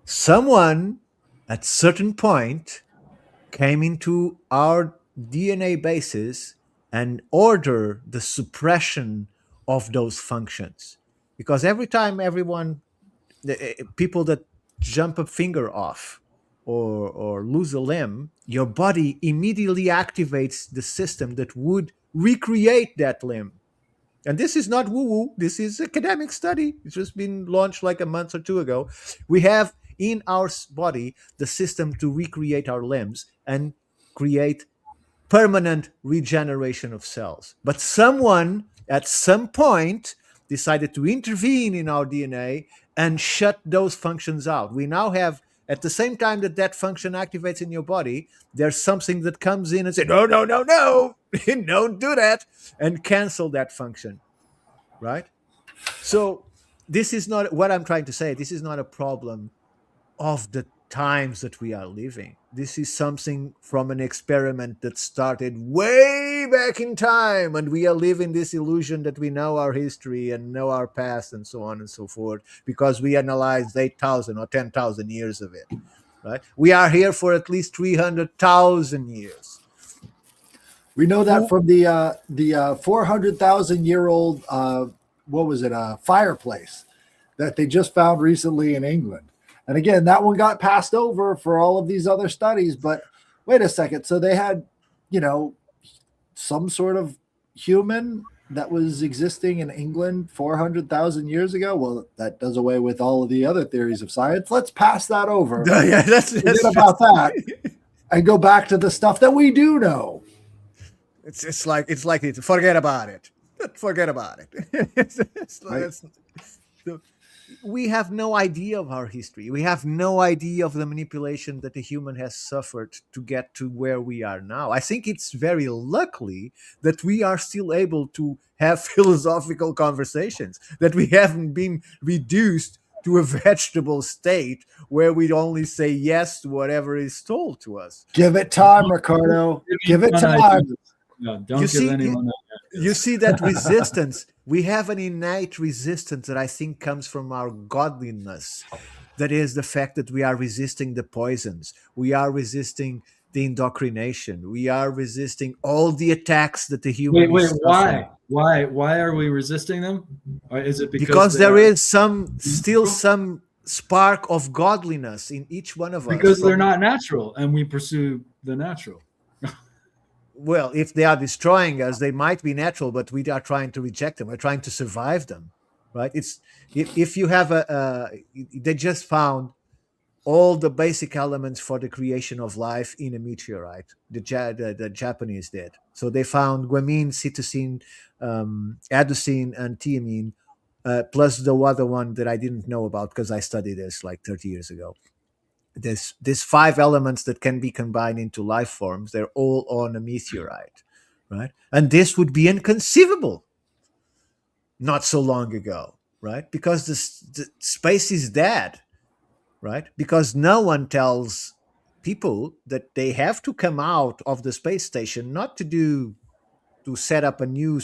Someone at certain point came into our DNA bases and order the suppression of those functions. Because every time people that jump a finger off or lose a limb, your body immediately activates the system that would recreate that limb. And this is not woo woo. This is academic study. It's just been launched like a month or two ago. We have in our body the system to recreate our limbs and create permanent regeneration of cells. But someone at some point decided to intervene in our DNA and shut those functions out. We now have, at the same time that that function activates in your body, there's something that comes in and says, no, no, no, no, don't do that, and cancel that function, right? So this is not what I'm trying to say. This is not a problem of the times that we are living. This is something from an experiment that started way back in time, and we are living this illusion that we know our history and know our past and so on and so forth because we analyzed 8,000 or 10,000 years of it. Right? We are here for at least 300,000 years. We know that from the 400,000-year-old what was it, fireplace that they just found recently in England. And again, that one got passed over for all of these other studies. But wait a second. So they had, some sort of human that was existing in England 400,000 years ago. Well, that does away with all of the other theories of science. Let's pass that over. Yeah, that's about that and go back to the stuff that we do know. It's like forget about it. Forget about it. We have no idea of our history. We have no idea of the manipulation that the human has suffered to get to where we are now. I think it's very lucky that we are still able to have philosophical conversations, that we haven't been reduced to a vegetable state where we only say yes to whatever is told to us. Give it time, Ricardo. Give it time. No, don't give anyone that. You see that resistance. We have an innate resistance that I think comes from our godliness. That is the fact that we are resisting the poisons. We are resisting the indoctrination. We are resisting all the attacks that the human. Wait, why are we resisting them? Or is it because there is still some spark of godliness in each one of us? Because they're not natural, and we pursue the natural. Well, if they are destroying us, they might be natural, but we are trying to reject them. We're trying to survive them, right? It's if you have they just found all the basic elements for the creation of life in a meteorite. The Japanese did. So they found guanine, cytosine, adenosine, and thiamine, plus the other one that I didn't know about because I studied this like 30 years ago. There's 5 elements that can be combined into life forms. They're all on a meteorite, right? And this would be inconceivable not so long ago, right? Because the space is dead, right? Because no one tells people that they have to come out of the space station not to set up a new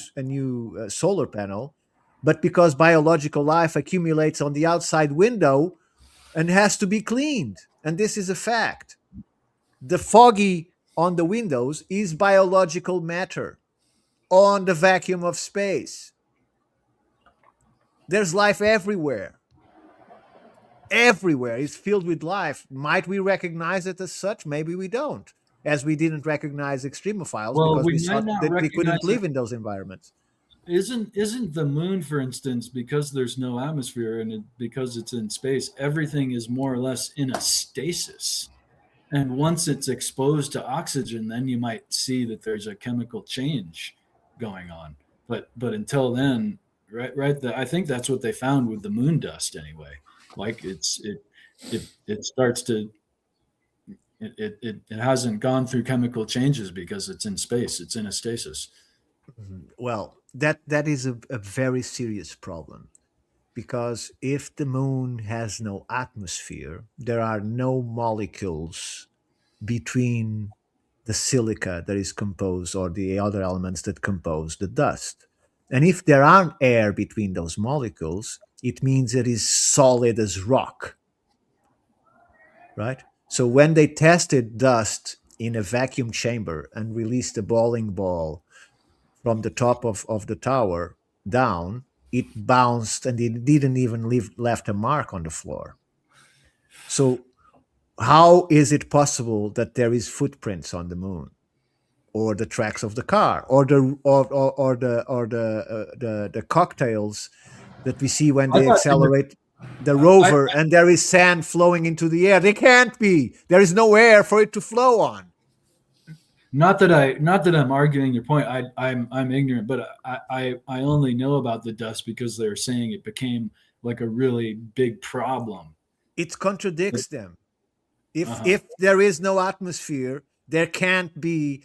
solar panel, but because biological life accumulates on the outside window and has to be cleaned. And this is a fact. The foggy on the windows is biological matter on the vacuum of space. There's life everywhere. Everywhere is filled with life. Might we recognize it as such? Maybe we don't. As we didn't recognize extremophiles Well, because we we might thought not that we couldn't recognize live it. in those environments. Isn't the moon, for instance, because there's no atmosphere and because it's in space, everything is more or less in a stasis. And once it's exposed to oxygen, then you might see that there's a chemical change going on. But until then, I think that's what they found with the moon dust anyway. Like it starts to it hasn't gone through chemical changes because it's in space. It's in a stasis. Well, that is a very serious problem, because if the moon has no atmosphere, there are no molecules between the silica that is composed or the other elements that compose the dust. And if there aren't air between those molecules, it means it is solid as rock, right? So when they tested dust in a vacuum chamber and released a bowling ball from the top of the tower down, it bounced and it didn't even left a mark on the floor. So how is it possible that there is footprints on the moon, or the tracks of the car, or the cocktails that we see when I they thought accelerate the rover and there is sand flowing into the air? They can't be. There is no air for it to flow on. Not that I'm arguing your point. I'm ignorant, but I only know about the dust because they're saying it became like a really big problem. It contradicts them. If there is no atmosphere, there can't be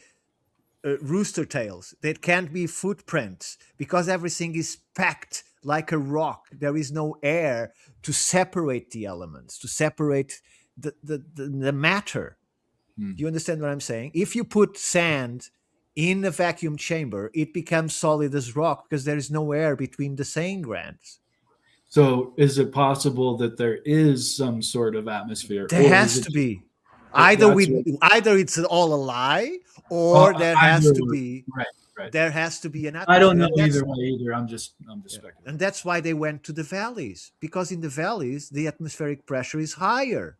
rooster tails. There can't be footprints because everything is packed like a rock. There is no air to separate the elements, to separate the matter. Do you understand what I'm saying? If you put sand in a vacuum chamber, it becomes solid as rock because there is no air between the sand grains. So is it possible that there is some sort of atmosphere? There has to be. Either it's all a lie, or there has to be. Right. There has to be an atmosphere. I don't know either way either. I'm just speculating. And that's why they went to the valleys, because in the valleys the atmospheric pressure is higher.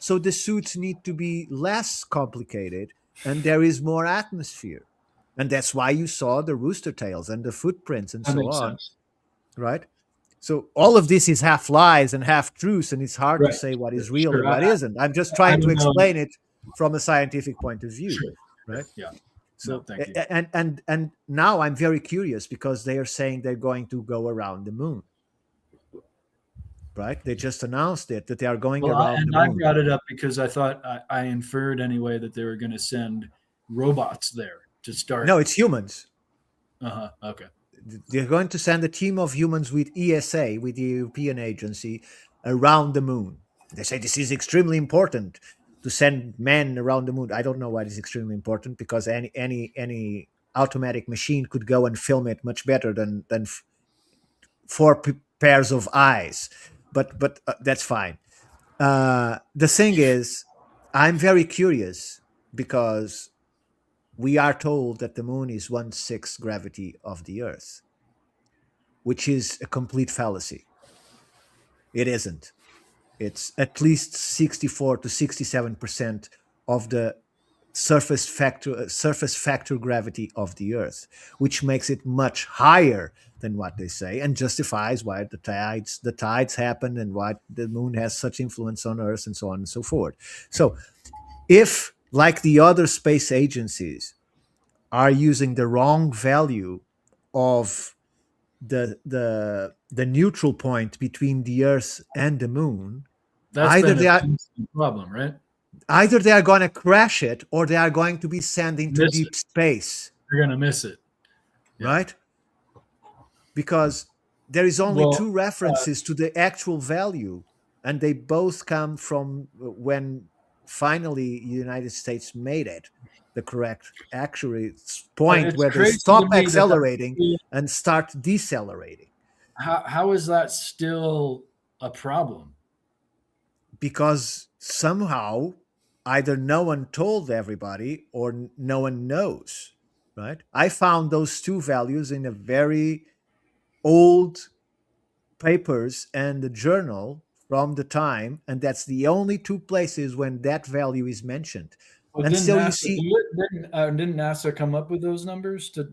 So the suits need to be less complicated and there is more atmosphere. And that's why you saw the rooster tails and the footprints and so on. Sense. Right? So all of this is half lies and half truths, and it's hard to say what is real and what isn't. I'm just trying to explain it from a scientific point of view. Sure. Right? Yeah. So thank you. And now I'm very curious because they are saying they're going to go around the moon. Right? They just announced it, that they are going around the moon. I brought it up because I thought I inferred anyway that they were going to send robots there to start. No, it's humans. Okay. They're going to send a team of humans with ESA, with the European agency, around the moon. They say this is extremely important to send men around the moon. I don't know why it's extremely important, because any automatic machine could go and film it much better than four pairs of eyes. But that's fine. The thing is, I'm very curious because we are told that the moon is 1/6 gravity of the Earth, which is a complete fallacy. It isn't. It's at least 64 to 67% of the surface factor gravity of the Earth, which makes it much higher than what they say, and justifies why the tides happen and why the moon has such influence on Earth and so on and so forth. So if, like the other space agencies, are using the wrong value of the neutral point between the Earth and the moon, that's either a problem, right? Either they are going to crash it, or they are going to be sent into deep space. They're going to miss it, right? Because there is only two references to the actual value, and they both come from when finally the United States made it the correct actual point where they stop accelerating and start decelerating. How is that still a problem? because somehow either no one told everybody or no one knows, right? I found those two values in a very old papers and the journal from the time, and that's the only two places when that value is mentioned. Well, And didn't so you NASA see, do it? Didn't NASA come up with those numbers to?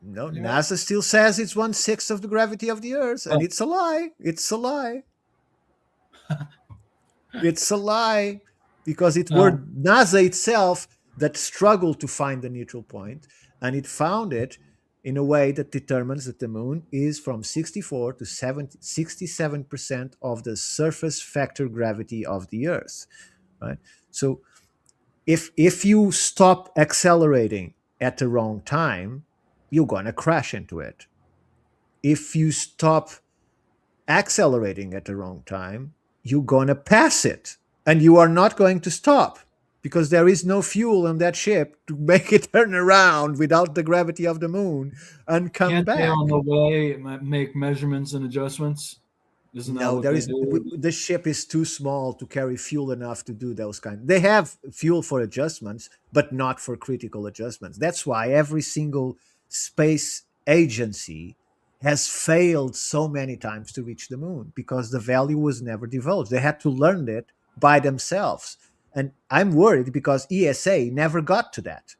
no, Yeah. NASA still says it's 1/6 of the gravity of the Earth, and Oh. it's a lie. It's a lie. It's a lie because it were NASA itself that struggled to find the neutral point, and it found it in a way that determines that the moon is from 64 to 67% of the surface factor gravity of the Earth, right? So if you stop accelerating at the wrong time, you're gonna crash into it. If you stop accelerating at the wrong time, you're gonna pass it, and you are not going to stop because there is no fuel on that ship to make it turn around without the gravity of the moon and come Can't they back. on the way make measurements and adjustments? Isn't that No, what there they is do? the ship is too small to carry fuel enough to do those kind. They have fuel for adjustments, but not for critical adjustments. That's why every single space agency has failed so many times to reach the moon because the value was never divulged. They had to learn it by themselves. And I'm worried because ESA never got to that.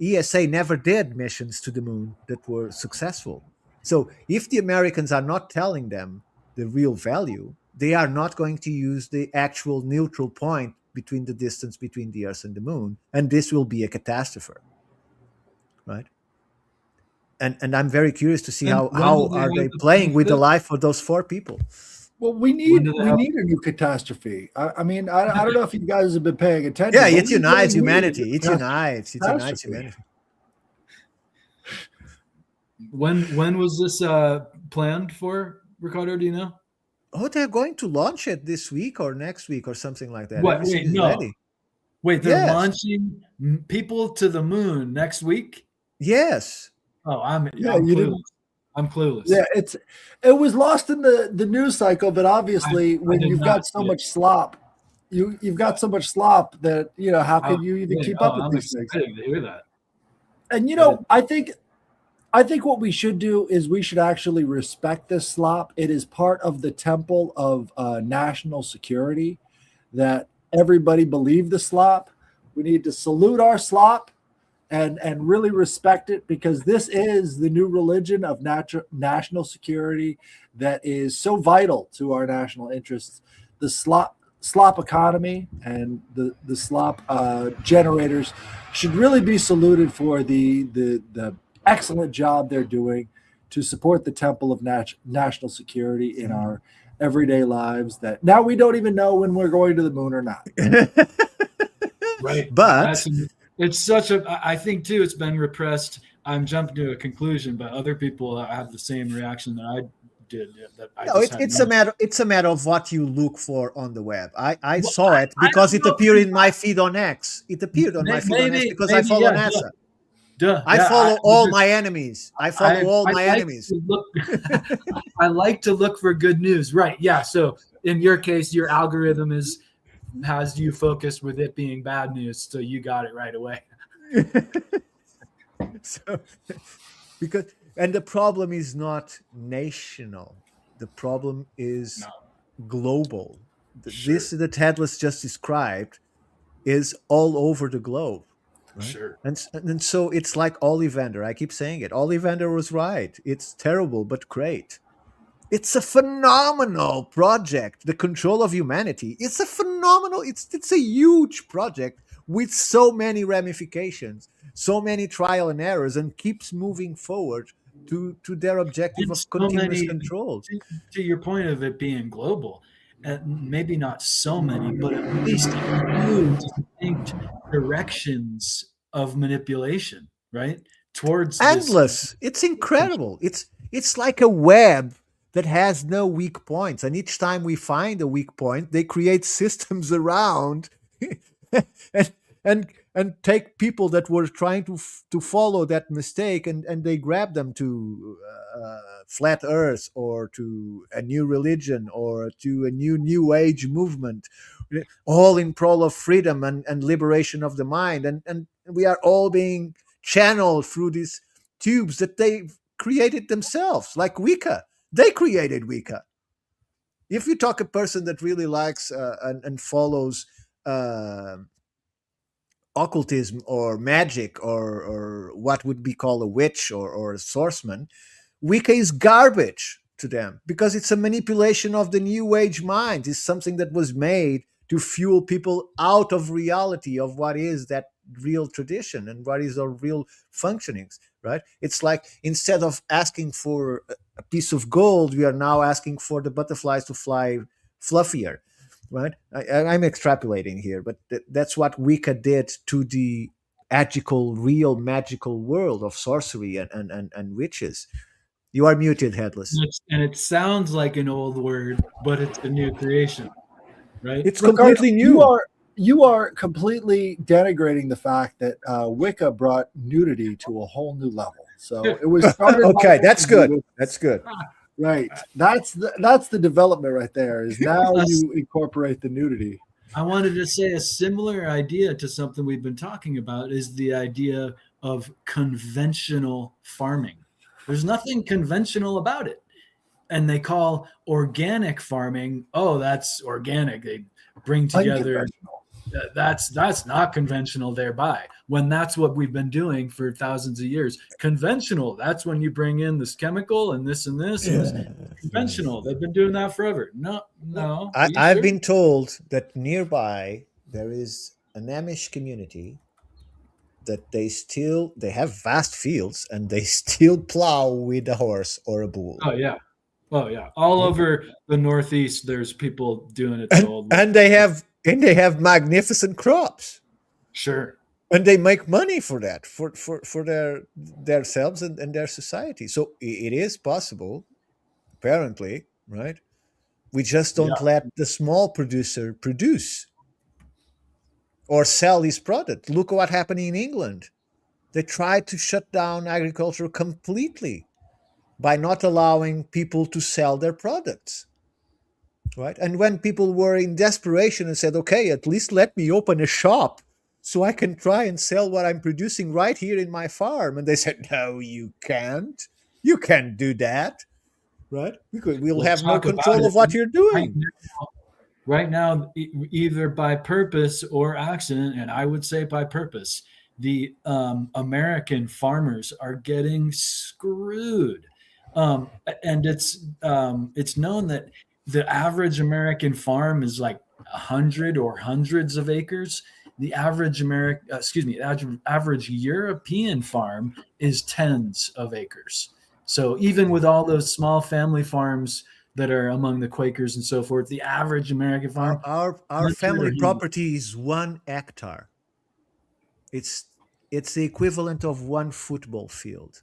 ESA never did missions to the moon that were successful. So if the Americans are not telling them the real value, they are not going to use the actual neutral point between the distance between the Earth and the moon, and this will be a catastrophe, right? And I'm very curious to see Then how when do are have they to playing with the fit? life of those four people. Well, we When do they have- need a new catastrophe. I mean, I don't know if you guys have been paying attention. Yeah, but it we unites really need a humanity. It unites catastrophe. humanity. When was this planned for, Ricardo? Do you know? Oh, they're going to launch it this week or next week or something like that. What? Everything Wait, is no. ready. Wait, they're Yes. launching people to the moon next week? Yes. Oh, I'm Yeah, clueless. you didn't- I'm clueless. Yeah, it was lost in the news cycle, but obviously I when did you've not got so see it. much slop, you've got so much slop that how can you even keep up with I'm these things? excited to hear that. And I think what we should do is we should actually respect this slop. It is part of the temple of national security that everybody believe the slop. We need to salute our slop and really respect it because this is the new religion of national security that is so vital to our national interests. The slop economy and the slop generators should really be saluted for the excellent job they're doing to support the temple of national security in our everyday lives that now we don't even know when we're going to the moon or not. Right. But It's such a, I think too, it's been repressed. I'm jumping to a conclusion, but other people have the same reaction that I did. That I no, just had it's no- a matter of what you look for on the web. I Well, saw it I because don't it know. appeared in my feed on X. It appeared on my feed on X because I follow yeah, NASA. Duh. I Yeah, follow all my enemies. I follow all my like enemies. to look, I like to look for good news. Right. Yeah. So in your case, your algorithm has you focused with it being bad news. So you got it right away. So, because the problem is not national. The problem is global. This that Headless just described is all over the globe. Right? Sure. And so it's like Ollivander. I keep saying it. Ollivander was right. It's terrible, but great. It's a phenomenal project. The control of humanity. It's a phenomenal. It's a huge project with so many ramifications, so many trial and errors, and keeps moving forward to their objective And of so continuous many- control. To your point of it being global, maybe not so many, but at least a few distinct directions of manipulation, right? Towards this- Endless. It's incredible. It's like a web that has no weak points, and each time we find a weak point, they create systems around, and and take people that were trying to follow that mistake, and they grab them to flat earth, or to a new religion, or to a new age movement, all in pro of freedom and liberation of the mind, and we are all being channeled through these tubes that they created themselves, like Wicca. They created Wicca. If you talk a person that really likes and follows occultism or magic, or what would be called a witch, or a swordsman, Wicca is garbage to them, because it's a manipulation of the new age mind. It's something that was made to fuel people out of reality of what is that real tradition and what is our real functionings, right? It's like, instead of asking for a piece of gold, we are now asking for the butterflies to fly fluffier, right? I'm extrapolating here, but that's what Wicca did to the real magical world of sorcery and witches. You are muted, Headless. And it sounds like an old word, but it's a new creation, right? It's Ricardo, completely new. You are completely denigrating the fact that Wicca brought nudity to a whole new level. So it was started. Okay, that's good. That's good. Right. That's the development right there. Is now you incorporate the nudity. I wanted to say a similar idea to something we've been talking about is the idea of conventional farming. There's nothing conventional about it. And they call organic farming, oh, that's organic. They bring together, that's not conventional thereby, when that's what we've been doing for thousands of years. Conventional, that's when you bring in this chemical and this and this. And this. Conventional, they've been doing that forever. No. I've been told that nearby there is an Amish community that they have vast fields, and they still plow with a horse or a bull. Oh yeah. All over the Northeast, there's people doing it. And they have magnificent crops. Sure. And they make money for that, for their selves and their society. So it is possible, apparently, right? We just don't let the small producer produce or sell his product. Look at what happened in England. They tried to shut down agriculture completely by not allowing people to sell their products, right? And when people were in desperation and said, okay, at least let me open a shop so I can try and sell what I'm producing right here in my farm. And they said, no, you can't. You can't do that, right? We'll have no control of what you're doing. Right now, either by purpose or accident, and I would say by purpose, the American farmers are getting screwed. And it's known that the average American farm is like 100 or hundreds of acres. The average average European farm is tens of acres. So even with all those small family farms that are among the Quakers and so forth, the average American farm. Our family property is 1 hectare. It's the equivalent of 1 football field.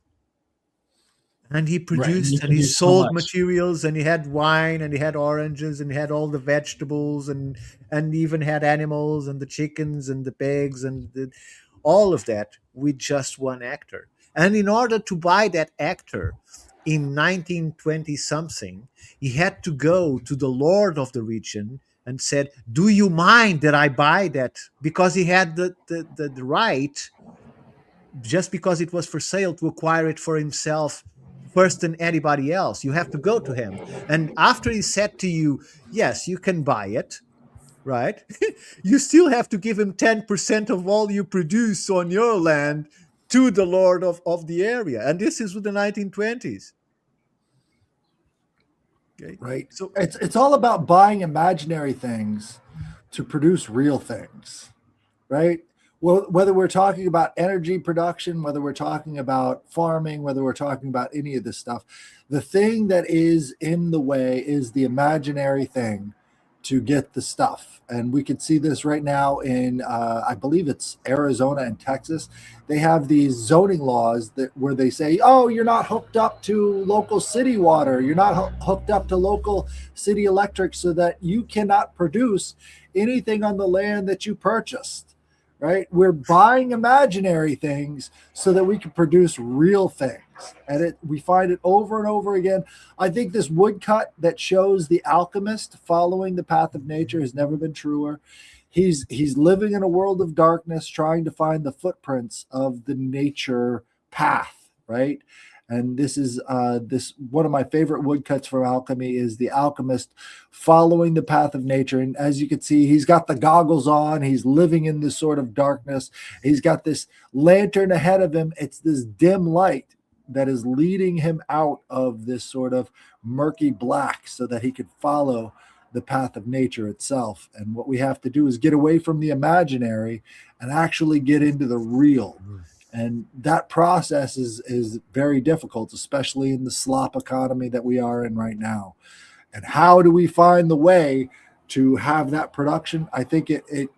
And he produced and he sold materials, and he had wine, and he had oranges, and he had all the vegetables, and even had animals and the chickens and the pigs and all of that with just 1 hectare. And in order to buy that hectare in 1920 something, he had to go to the lord of the region and said, do you mind that I buy that? Because he had the right, just because it was for sale, to acquire it for himself first than anybody else. You have to go to him. And after he said to you, yes, you can buy it, right? You still have to give him 10% of all you produce on your land to the lord of the area. And this is with the 1920s. Okay. Right. So it's all about buying imaginary things to produce real things, right? Well, whether we're talking about energy production, whether we're talking about farming, whether we're talking about any of this stuff, the thing that is in the way is the imaginary thing to get the stuff. And we can see this right now in, I believe it's Arizona and Texas. They have these zoning laws where they say, oh, you're not hooked up to local city water. You're not hooked up to local city electric, so that you cannot produce anything on the land that you purchased. right? We're buying imaginary things so that we can produce real things. And we find it over and over again. I think this woodcut that shows the alchemist following the path of nature has never been truer. He's living in a world of darkness, trying to find the footprints of the nature path, right? And this is this one of my favorite woodcuts from alchemy is the alchemist following the path of nature. And as you can see, he's got the goggles on. He's living in this sort of darkness. He's got this lantern ahead of him. It's this dim light that is leading him out of this sort of murky black so that he could follow the path of nature itself. And what we have to do is get away from the imaginary and actually get into the real. And that process is very difficult, especially in the slop economy that we are in right now. And how do we find the way to have that production? I think it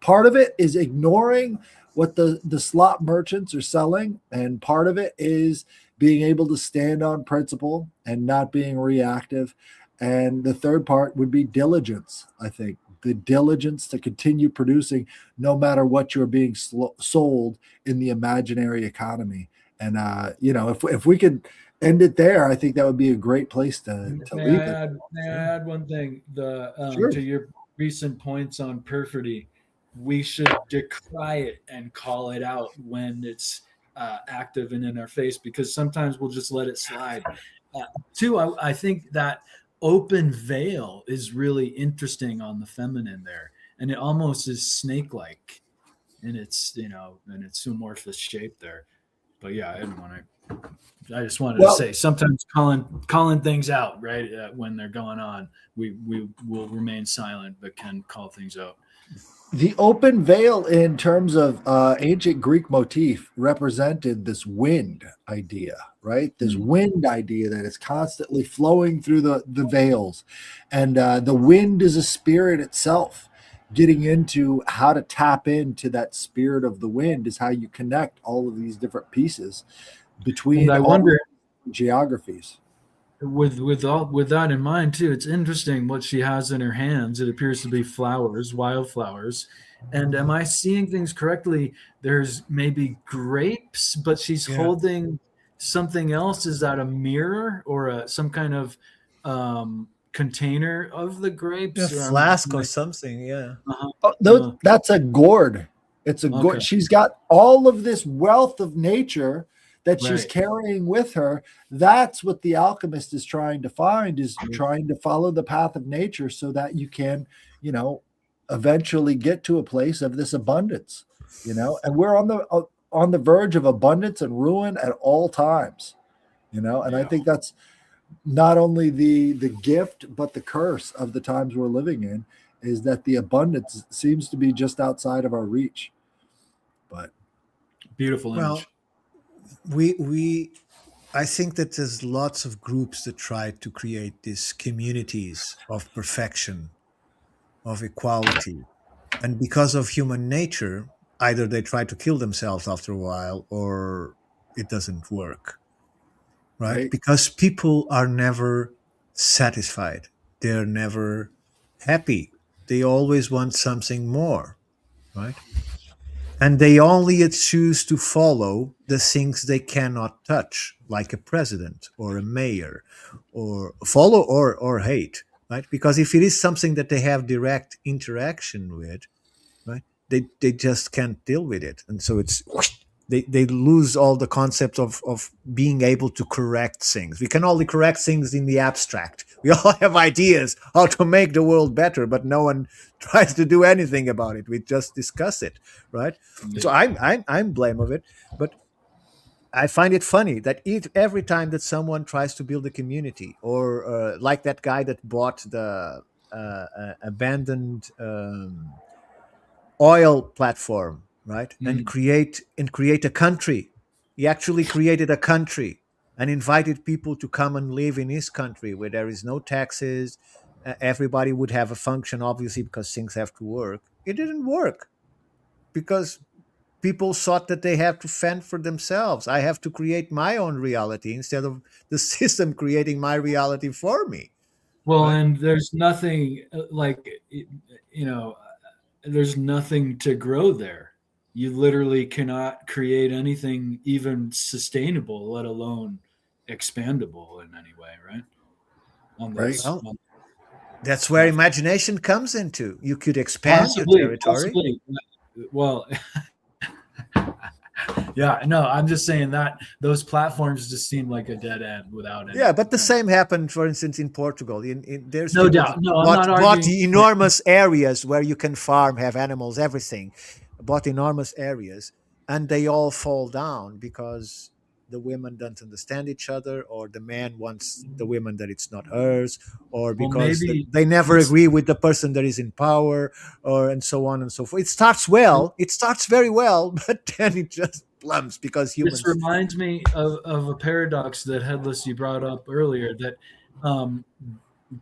part of it is ignoring what the slop merchants are selling, and part of it is being able to stand on principle and not being reactive. And the third part would be diligence, I think. The diligence to continue producing no matter what you're being sold in the imaginary economy. And, if we could end it there, I think that would be a great place to leave it. May I add one thing? Sure. To your recent points on perfidy, we should decry it and call it out when it's active and in our face, because sometimes we'll just let it slide. Two, I think that open veil is really interesting on the feminine there, and it almost is snake-like in its amorphous shape there. But yeah, I just wanted to say sometimes calling things out right when they're going on, we will remain silent but can call things out. The open veil in terms of ancient Greek motif represented this wind idea, right? This wind idea that is constantly flowing through the veils. And the wind is a spirit itself. Getting into how to tap into that spirit of the wind is how you connect all of these different pieces between I wonder geographies. With that in mind too, it's interesting what she has in her hands. It appears to be flowers, wildflowers. And am I seeing things correctly? There's maybe grapes, but she's holding something else. Is that a mirror or some kind of container of the grapes? A flask or something, yeah. That's a gourd. It's a gourd. She's got all of this wealth of nature that she's carrying with her. That's what the alchemist is trying to find, is trying to follow the path of nature so that you can, eventually get to a place of this abundance, and we're on the verge of abundance and ruin at all times, and I think that's not only the gift, but the curse of the times we're living in, is that the abundance seems to be just outside of our reach. But beautiful image. I think that there's lots of groups that try to create these communities of perfection, of equality. And because of human nature, either they try to kill themselves after a while or it doesn't work. Right? Because people are never satisfied. They're never happy. They always want something more. Right? And they only choose to follow the things they cannot touch, like a president or a mayor, or follow or hate, right? Because if it is something that they have direct interaction with, right, they just can't deal with it. And so they lose all the concept of being able to correct things. We can only correct things in the abstract. We all have ideas how to make the world better, but no one tries to do anything about it. We just discuss it, right? Yeah. So I'm blame of it, but I find it funny that every time that someone tries to build a community, or like that guy that bought the abandoned oil platform, right? And create a country. He actually created a country and invited people to come and live in his country where there is no taxes. Everybody would have a function, obviously, because things have to work. It didn't work because people thought that they have to fend for themselves. I have to create my own reality instead of the system creating my reality for me. Well, right? And there's nothing there's nothing to grow there. you literally cannot create anything even sustainable, let alone expandable in any way, right? On Right. those, Well, on, that's where imagination comes into. You could expand your possibly, territory. well, yeah, no, I'm just saying that those platforms just seem like a dead end without any. Yeah, but the same happened, for instance, in Portugal. There's No people doubt. No, I'm bought, not bought arguing. enormous areas where you can farm, have animals, everything. Bought enormous areas, and they all fall down because the women don't understand each other, or the man wants the women that it's not hers, or Well, because maybe they never let's agree with the person that is in power, or and so on and so forth. It starts well. It starts very well, but then it just plumps because This humans. reminds me of a paradox that Headless you brought up earlier, that um,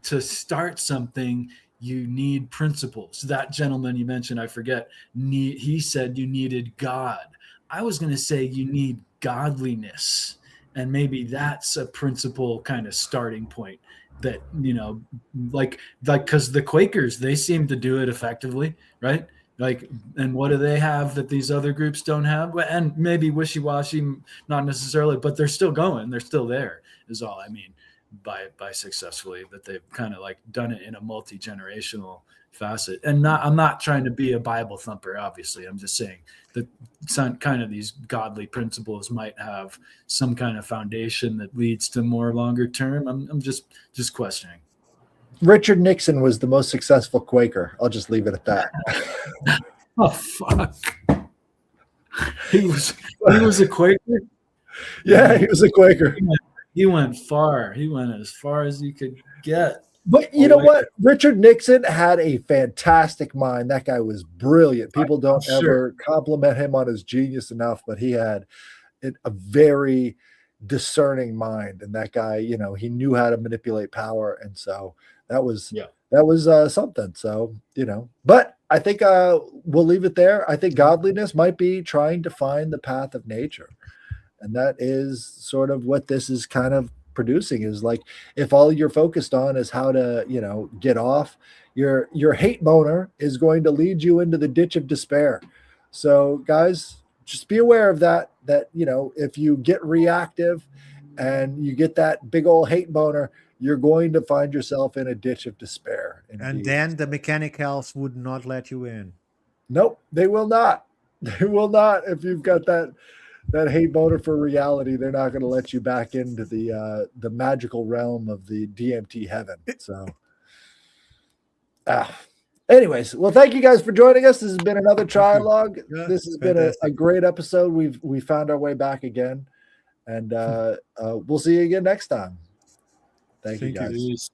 to start something, you need principles. That gentleman you mentioned, I forget, he said you needed God. I was going to say you need godliness. And maybe that's a principle kind of starting point that, because the Quakers, they seem to do it effectively, right? Like, and what do they have that these other groups don't have? And maybe wishy-washy, not necessarily, but they're still going. They're still there, is all I mean by successfully, that they've kind of like done it in a multi-generational facet. And I'm not trying to be a Bible thumper, obviously. I'm just saying that some kind of these godly principles might have some kind of foundation that leads to more longer term. I'm just questioning. Richard Nixon was the most successful Quaker. I'll just leave it at that. Oh fuck. He was a Quaker. Yeah, he was a Quaker. He went far. He went as far as you could get. But you know what? Richard Nixon had a fantastic mind. That guy was brilliant. People don't ever compliment him on his genius enough, but he had a very discerning mind. And that guy, he knew how to manipulate power. And so that was something. So, but I think we'll leave it there. I think godliness might be trying to find the path of nature. And that is sort of what this is kind of producing, is like, if all you're focused on is how to, get off, your hate boner is going to lead you into the ditch of despair. So guys, just be aware of that, if you get reactive and you get that big old hate boner, you're going to find yourself in a ditch of despair. And then the mechanic elves would not let you in. Nope, they will not. They will not. If you've got that hate boner for reality, they're not going to let you back into the magical realm of the DMT heaven. So, anyways, well, thank you guys for joining us. This has been another Trialogue. Yeah, this has been a great episode. We found our way back again, and we'll see you again next time. Thank you guys.